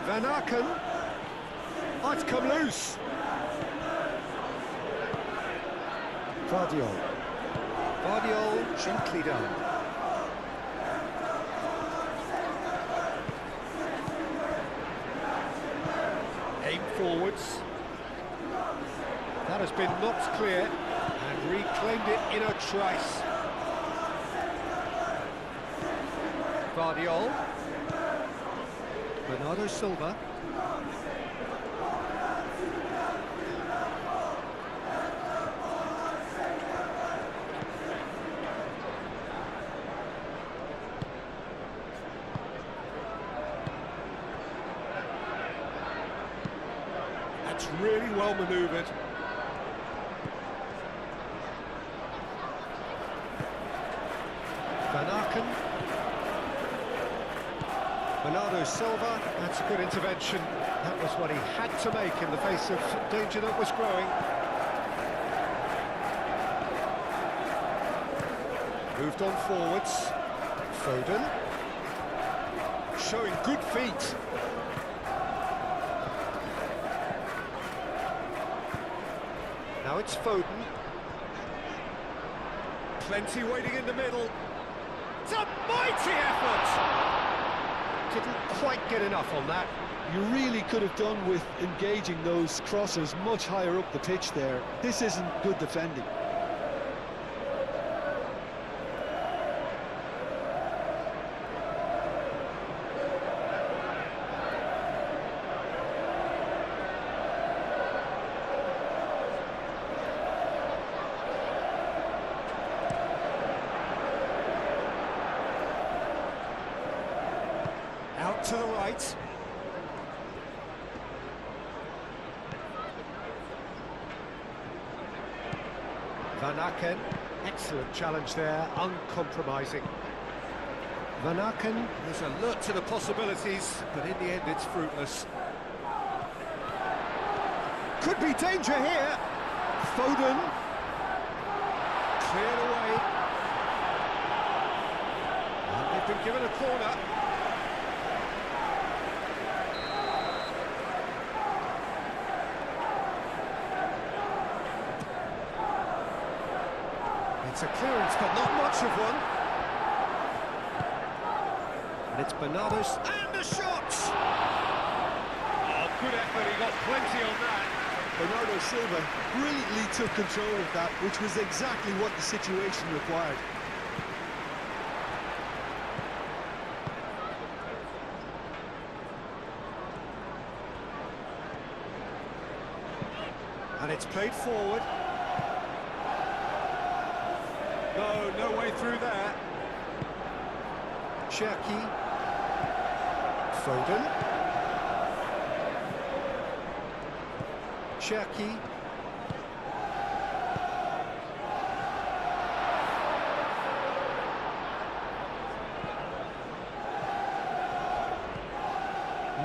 Speaker 1: Van Aken. Oh, it's come loose. Vardiol, gently done. Aim forwards. That has been knocked clear and reclaimed it in a trice. Vardiol. Bernardo Silva. That's really well manoeuvred. Van Aken. Bernardo Silva, that's a good intervention. That was what he had to make in the face of danger that was growing. Moved on forwards. Foden. Showing good feet. Now it's Foden. Plenty waiting in the middle. It's a mighty effort! Didn't quite get enough on that.
Speaker 3: You really could have done with engaging those crosses much higher up the pitch there. This isn't good defending.
Speaker 1: Out to the right. Van Aken, excellent challenge there, uncompromising. Van Aken is alert to the possibilities, but in the end it's fruitless. Could be danger here. Foden. Cleared away. And they've been given a corner. It's a clearance, but not much of one. And it's Bernardo's, and the shot! Oh, good effort, he got plenty on that.
Speaker 3: Bernardo Silva brilliantly took control of that, which was exactly what the situation required.
Speaker 1: And it's played forward. No way through there. Cherki. Foden. Cherki.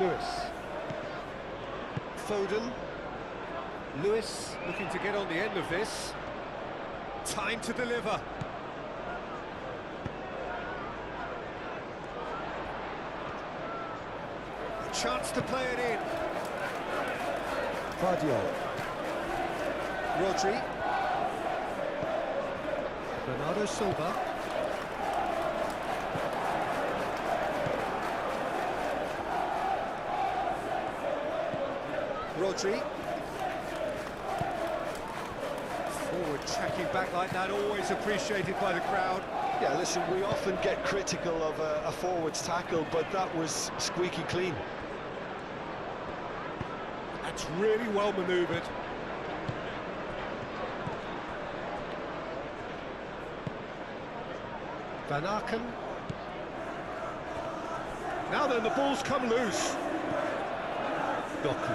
Speaker 1: Lewis. Foden. Lewis looking to get on the end of this. Time to deliver. A chance to play it in. Vardiol. Rodri. Bernardo Silva. Rodri. Forward tracking back like that, always appreciated by the crowd.
Speaker 3: Yeah, listen, we often get critical of a forward's tackle, but that was squeaky clean.
Speaker 1: That That's really well manoeuvred. Van Aken. Now then, the ball's come loose. Doku.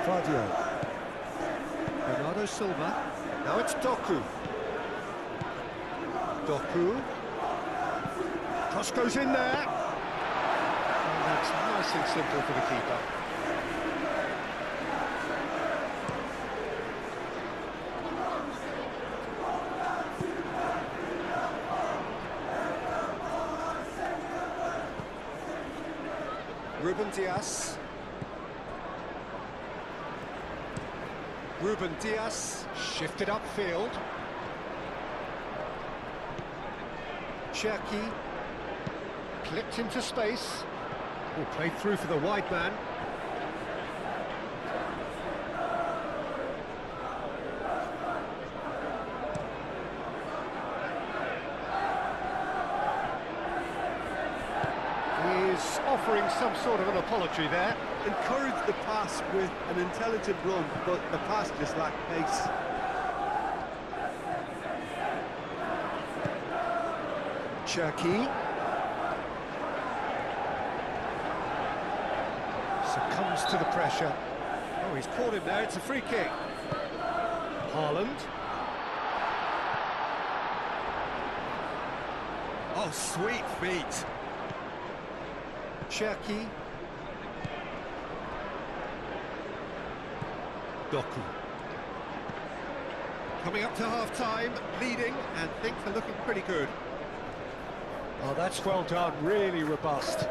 Speaker 1: Vardio. Bernardo Silva. Now it's Doku. Doku. Cross goes in there. And that's nice and simple for the keeper. Ruben Diaz. Ruben Diaz shifted upfield. Cherki clipped into space. Oh, played through for the wide man. He's offering some sort of an apology there.
Speaker 3: Encouraged the pass with an intelligent run, but the pass just lacked pace.
Speaker 1: Cherki succumbs to the pressure. Oh, he's caught him there. It's a free kick. Haaland. Oh, sweet feet. Cherki. Doku. Coming up to half-time, leading, and things are looking pretty good. Oh, that's well done, really robust.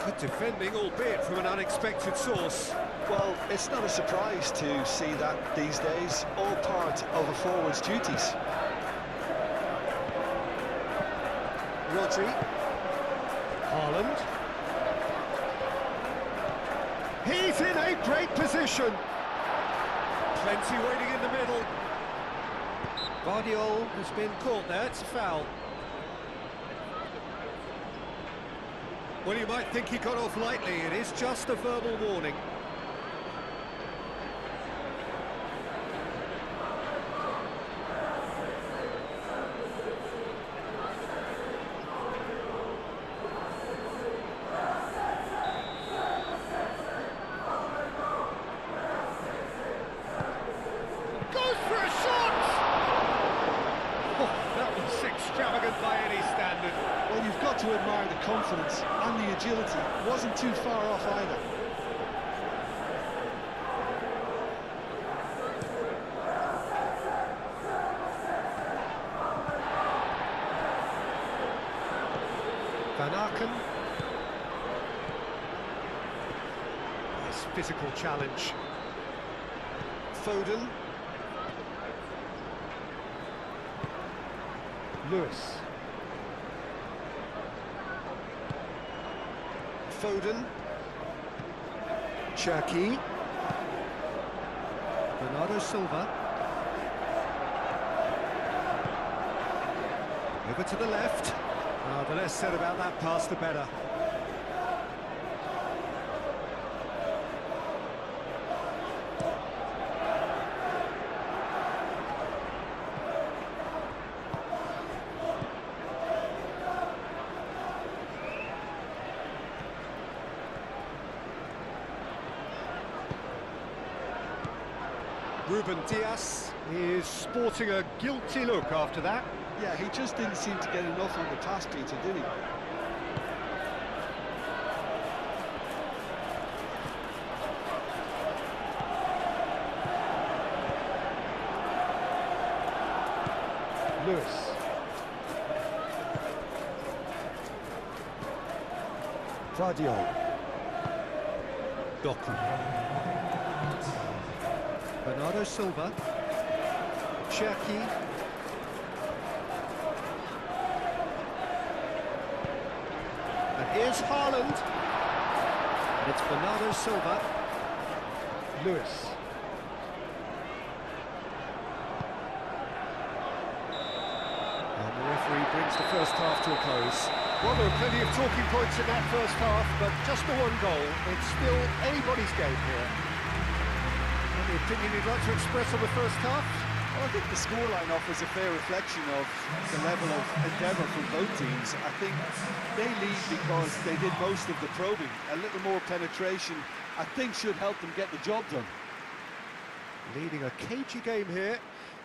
Speaker 1: Good defending, albeit from an unexpected source.
Speaker 2: Well, it's not a surprise to see that these days, all part of a forward's duties.
Speaker 1: Rodri. Haaland. He's in a great position. Plenty waiting in the middle. Guardiola has been caught there, it's a foul. Well, you might think he got off lightly, it is just a verbal warning. Goes for a shot! Oh, that was extravagant by any standard.
Speaker 2: Well, you've got to admire the confidence and the agility. It wasn't too far off either.
Speaker 1: Van Aken. Nice physical challenge. Foden. Lewis. Foden. Cherki. Bernardo Silva. Over to the left. Oh, the less said about that pass, the better. Ruben Diaz is sporting a guilty look after that.
Speaker 2: Yeah, he just didn't seem to get enough on the pass, Peter, did he?
Speaker 1: Lewis. Vardio. Doku. Bernardo Silva. Cherki. And here's Haaland. And it's Bernardo Silva. Lewis. And The referee brings the first half to a close. Well, there were plenty of talking points in that first half, but just the one goal. It's still anybody's game here. Any opinion you'd like to express on the first half?
Speaker 3: Well, I think the scoreline offers a fair reflection of the level of endeavour from both teams. I think they lead because they did most of the probing. A little more penetration, I think, should help them get the job done.
Speaker 1: Leading a cagey game here.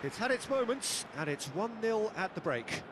Speaker 1: It's had its moments, and it's 1-0 at the break.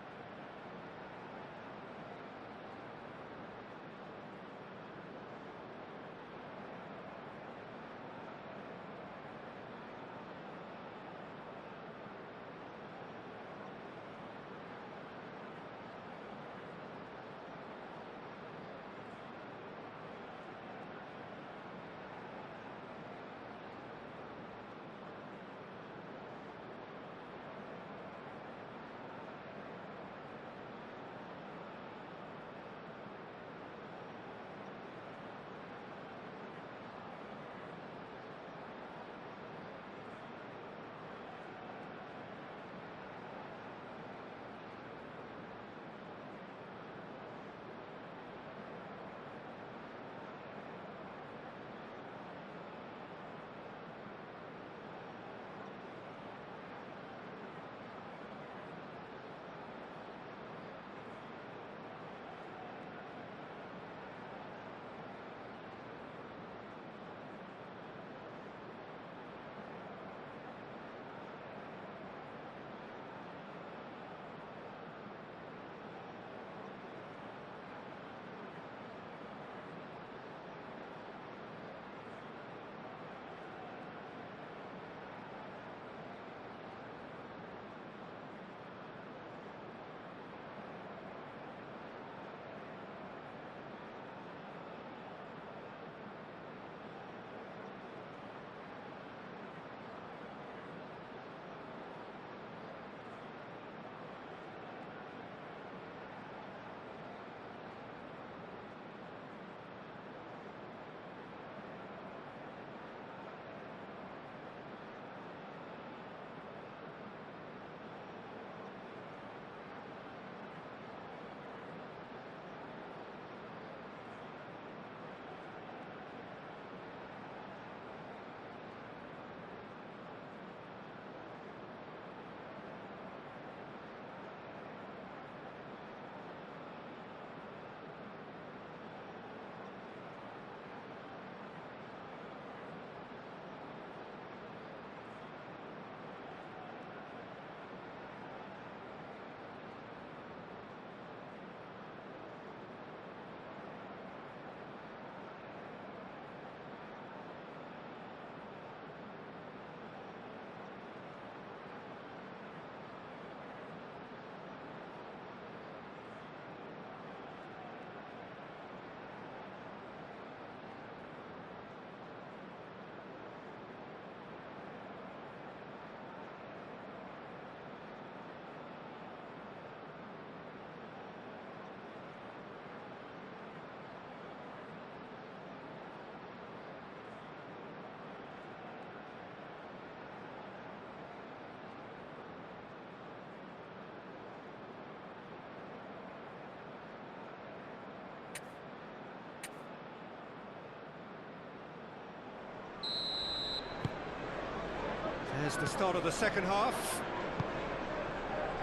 Speaker 1: There's the start of the second half.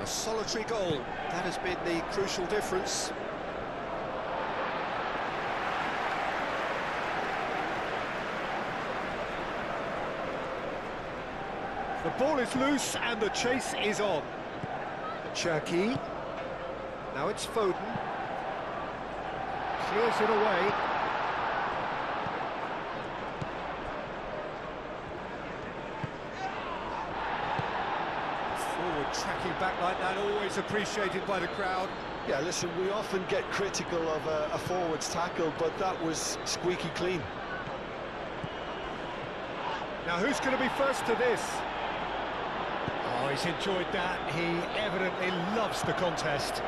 Speaker 1: A solitary goal. That has been the crucial difference. The ball is loose and the chase is on. Cherki. Now it's Foden. Clears it away. Tracking back like that, always appreciated by the crowd.
Speaker 3: Yeah, listen, we often get critical of a forward's tackle, but that was squeaky clean.
Speaker 1: Now who's going to be first to this? Oh, he's enjoyed that. He evidently loves the contest.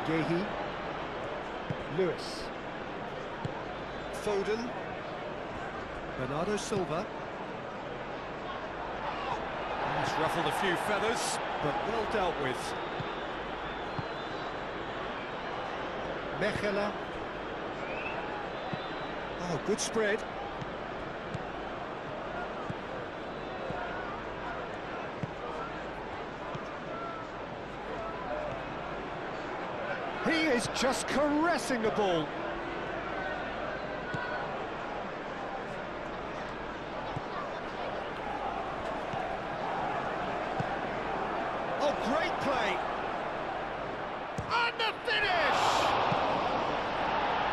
Speaker 1: Gehi. Lewis. Foden. Bernardo Silva. It's ruffled a few feathers, but well dealt with. Mechela. Oh, good spread. He is just caressing the ball. Oh, great play. And the finish!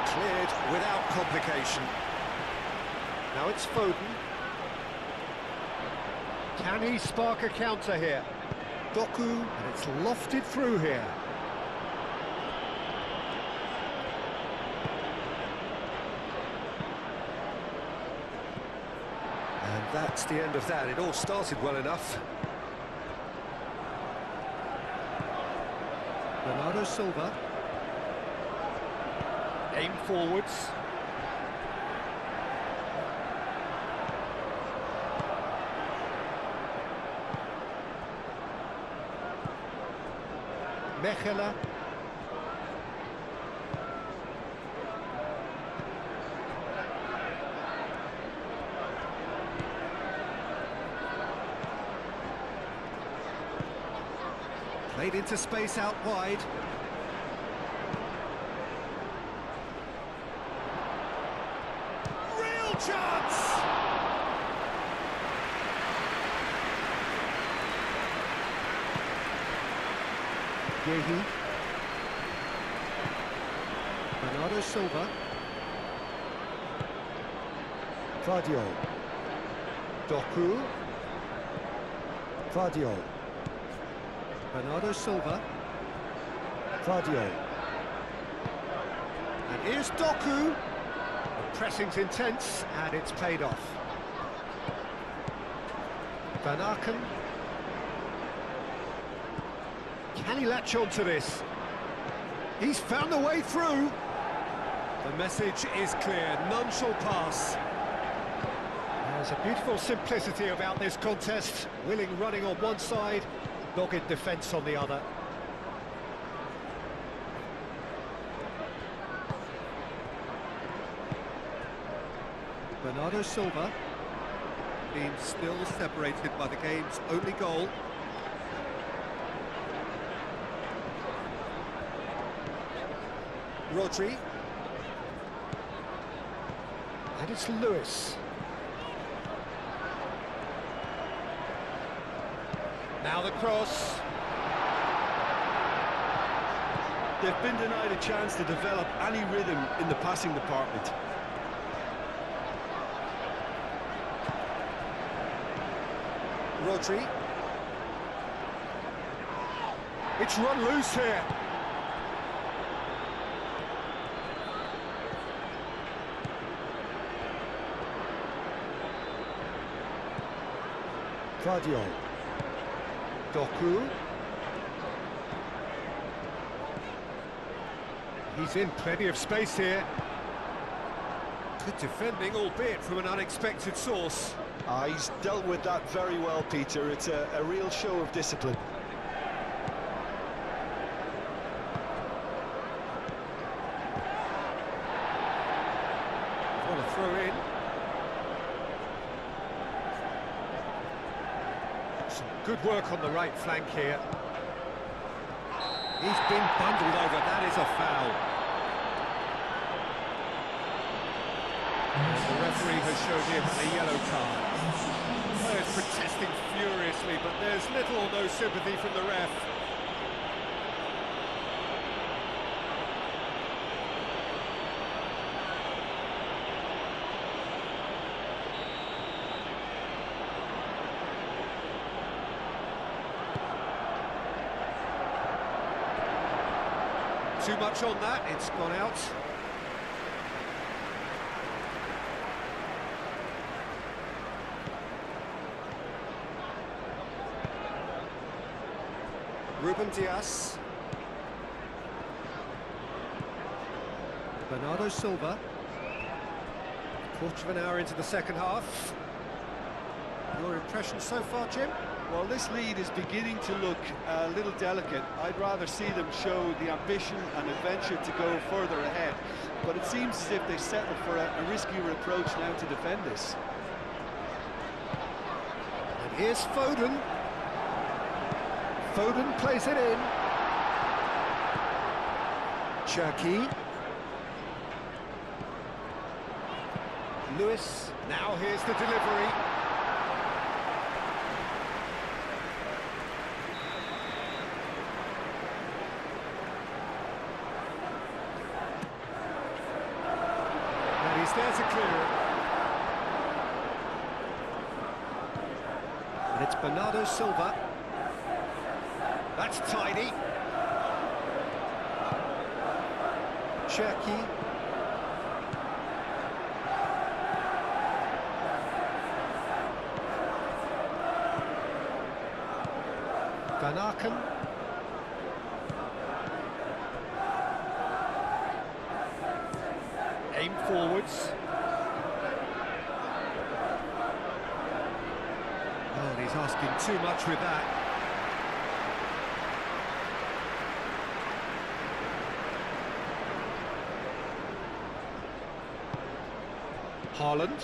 Speaker 1: Cleared without complication. Now it's Foden. Can he spark a counter here? Doku, and it's lofted through here. And that's the end of that. It all started well enough. Bernardo Silva. Aim forwards. Mechela. Played into space out wide. Real chance! Yehi. Bernardo Silva. Vardio. Doku. Vardio. Bernardo Silva. Vardio. And here's Doku. The pressing's intense, and it's paid off. Van Aken. Can he latch on to this? He's found the way through. The message is clear, none shall pass. There's a beautiful simplicity about this contest. Willing running on one side, dogged defence on the other. Bernardo Silva being still separated by the game's only goal. Rodri. And it's Lewis. Now the cross.
Speaker 3: They've been denied a chance to develop any rhythm in the passing department.
Speaker 1: Rodri. It's run loose here. Vardio. Doku. He's in plenty of space here. Good defending, albeit from an unexpected source.
Speaker 3: He's dealt with that very well, Peter. It's a real show of discipline.
Speaker 1: Want to throw in. Some good work on the right flank here. He's been bundled over, that is a foul. And the referee has shown him a yellow card. Players protesting furiously, but there's little or no sympathy from the ref. Too much on that, it's gone out. Ruben Dias. Bernardo Silva. Quarter of an hour into the second half. Your impression so far, Jim?
Speaker 3: Well, this lead is beginning to look a little delicate. I'd rather see them show the ambition and adventure to go further ahead. But it seems as if they settle for a riskier approach now to defend this.
Speaker 1: And here's Foden. Foden plays it in. Cherki. Lewis. Now here's the delivery. And he's there to clear it. And it's Bernardo Silva. That's tidy. Cherki. Van Aken. Aim forwards. Oh, and he's asking too much with that. Haaland.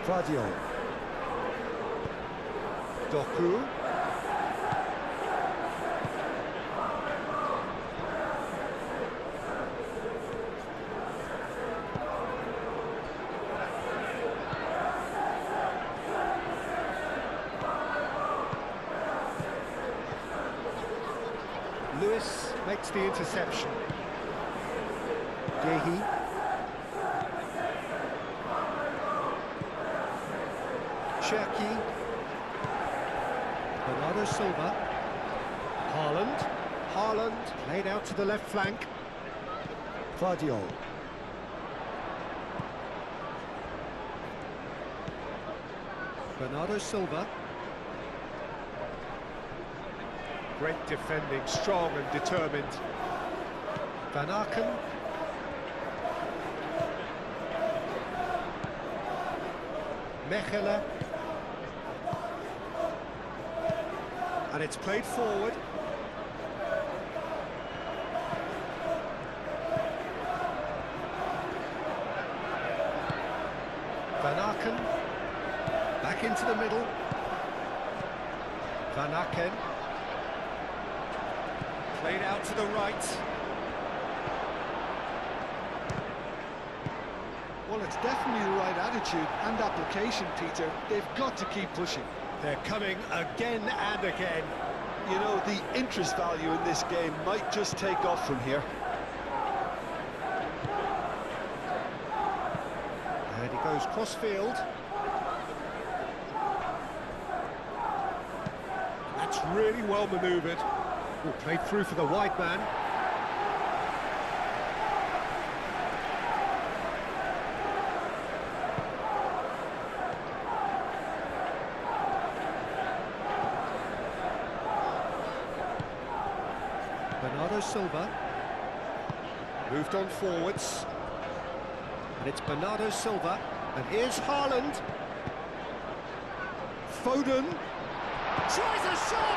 Speaker 1: Vadio. Doku. Lewis makes the interception. Dehi. Cherki. Bernardo Silva. Haaland. Haaland laid out to the left flank. Vadio. Bernardo Silva. Great defending, strong and determined. Van Aken. Mechelen. And it's played forward. Van Aken. Back into the middle. Van Aken. Played out to the right.
Speaker 2: Well, it's definitely the right attitude and application, Peter. They've got to keep pushing.
Speaker 1: They're coming again and again.
Speaker 2: You know, the interest value in this game might just take off from here.
Speaker 1: And he goes cross-field. That's really well manoeuvred. Oh, played through for the wide man. Bernardo Silva. Moved on forwards. And it's Bernardo Silva. And here's Haaland. Foden. Tries a shot!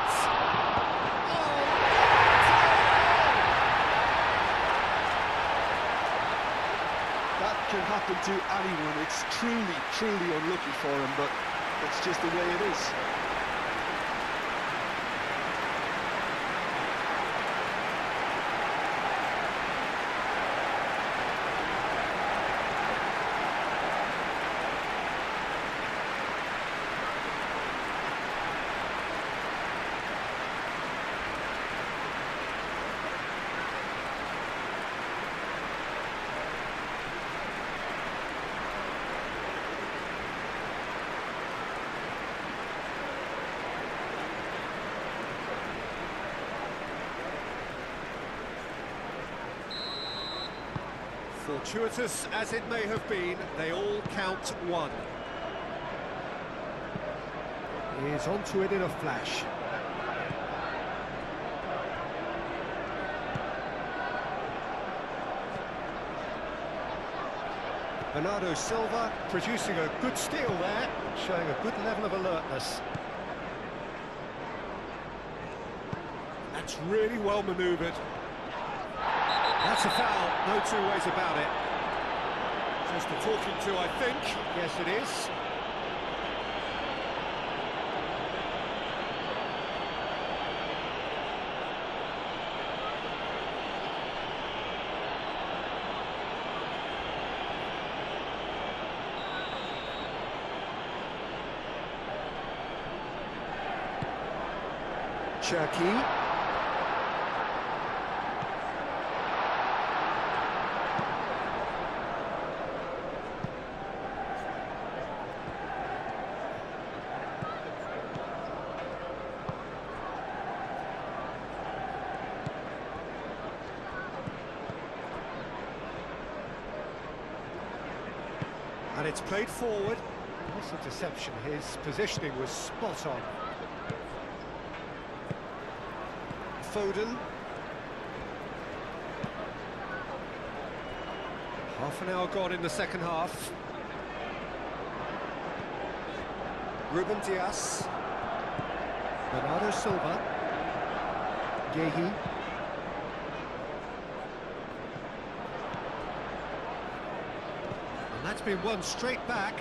Speaker 2: Can happen to anyone. It's truly unlucky for him, but it's just the way it is.
Speaker 1: Fortuitous as it may have been, they all count one. He is onto it in a flash. Bernardo Silva producing a good steal there, showing a good level of alertness. That's really well manoeuvred. That's a foul, no two ways about it. Just a talking to, I think. Yes, it is. Cherki. And it's played forward. Nice interception. His positioning was spot on. Foden. Half an hour gone in the second half. Ruben Dias. Bernardo Silva. Gehi. And that's been won straight back.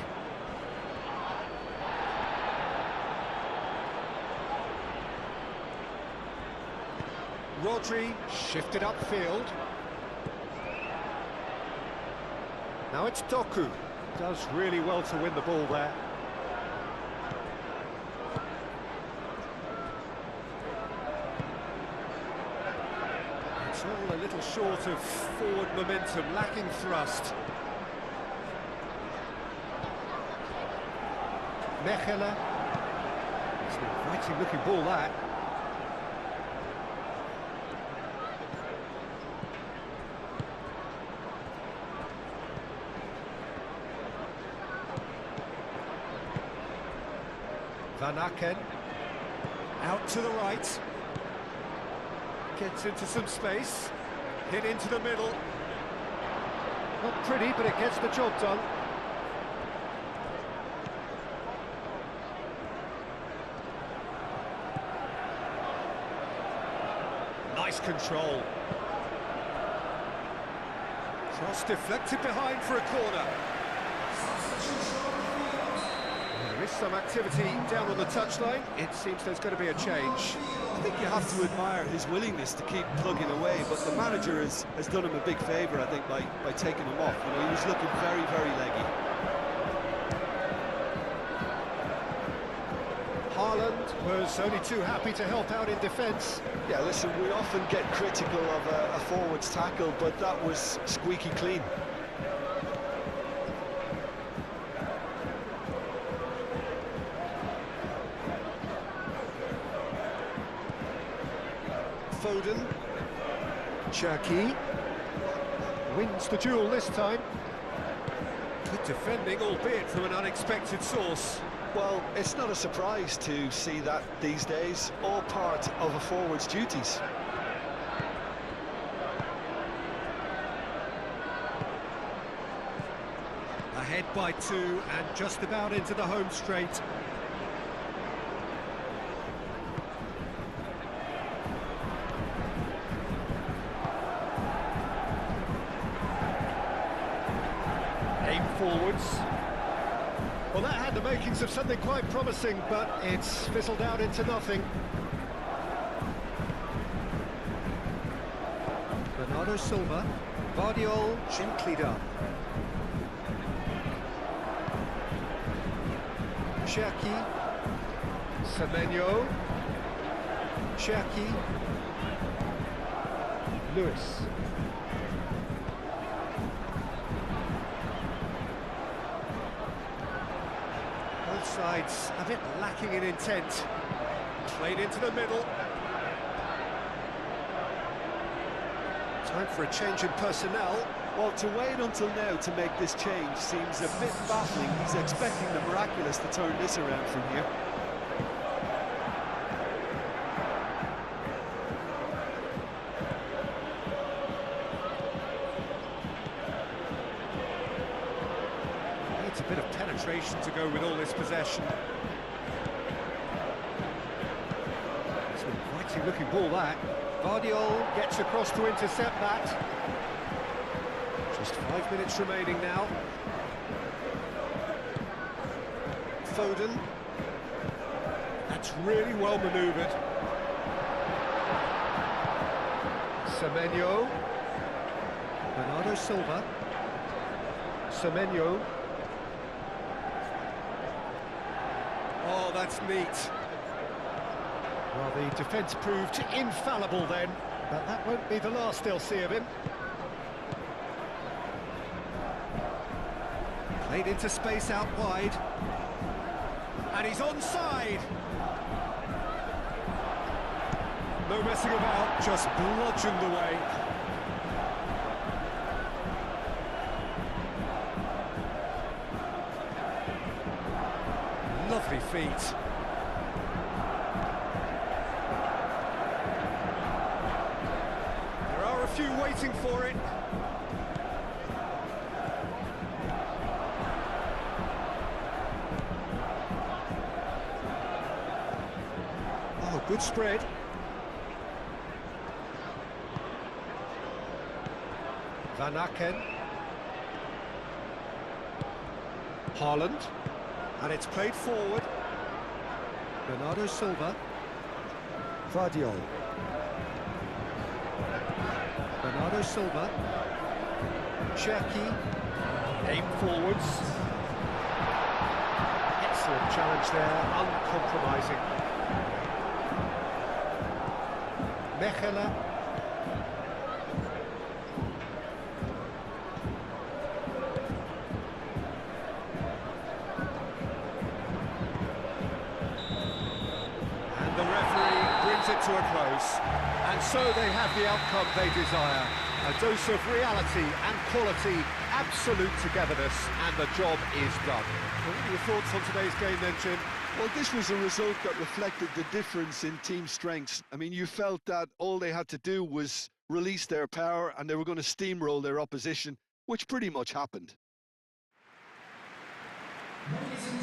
Speaker 1: Rodri shifted upfield. Now it's Doku. Does really well to win the ball there. It's all a little short of forward momentum, lacking thrust. Mechele. It's an inviting looking ball, that. Van Aken, out to the right, gets into some space, hit into the middle. Not pretty, but it gets the job done. Nice control. Cross deflected behind for a corner. There is some activity down on the touchline. It seems there's going to be a change.
Speaker 3: I think you have to admire his willingness to keep plugging away, but the manager has done him a big favour, I think, by taking him off. You know, he was looking very, very leggy.
Speaker 1: Haaland was only too happy to help out in defence.
Speaker 2: Yeah, listen, we often get critical of a forward's tackle, but that was squeaky clean.
Speaker 1: Foden. Cherki wins the duel this time. Good defending, albeit from an unexpected source.
Speaker 2: Well, it's not a surprise to see that these days, all part of a forward's duties.
Speaker 1: Ahead by 2 and just about into the home straight. Aim forwards. Well, that had the makings of something quite promising, but it's fizzled out into nothing. Bernardo Silva. Guardiol gently done. Cherki. Semenyo. Cherki. Lewis. Both sides a bit lacking in intent. Played into the middle. Time for a change in personnel.
Speaker 3: Well, to wait until now to make this change seems a bit baffling. He's expecting the miraculous to turn this around from here.
Speaker 4: concentration to go with all this possession.
Speaker 1: It's an inviting looking ball, that. Guardiola gets across to intercept that. Just 5 minutes remaining now. Foden. That's really well manoeuvred. Semenyo. Bernardo Silva. Semenyo. Oh, that's neat. Well, the defence proved infallible then, but that won't be the last they'll see of him. Played into space out wide. And he's onside. No messing about, just bludgeoned away. Lovely feet. There are a few waiting for it. Oh, good spread. Van Aken. Haaland. And it's played forward. Bernardo Silva. Guardiola. Bernardo Silva. Cherki. Aim forwards. Excellent challenge there, uncompromising. Mechela. The referee brings it to a close, and so they have the outcome they desire. A dose of reality and quality, absolute togetherness, and the job is done. What are your thoughts on today's game then, Jim?
Speaker 2: Well, this was a result that reflected the difference in team strengths. I mean, you felt that all they had to do was release their power and they were going to steamroll their opposition, which pretty much happened.
Speaker 5: Ladies and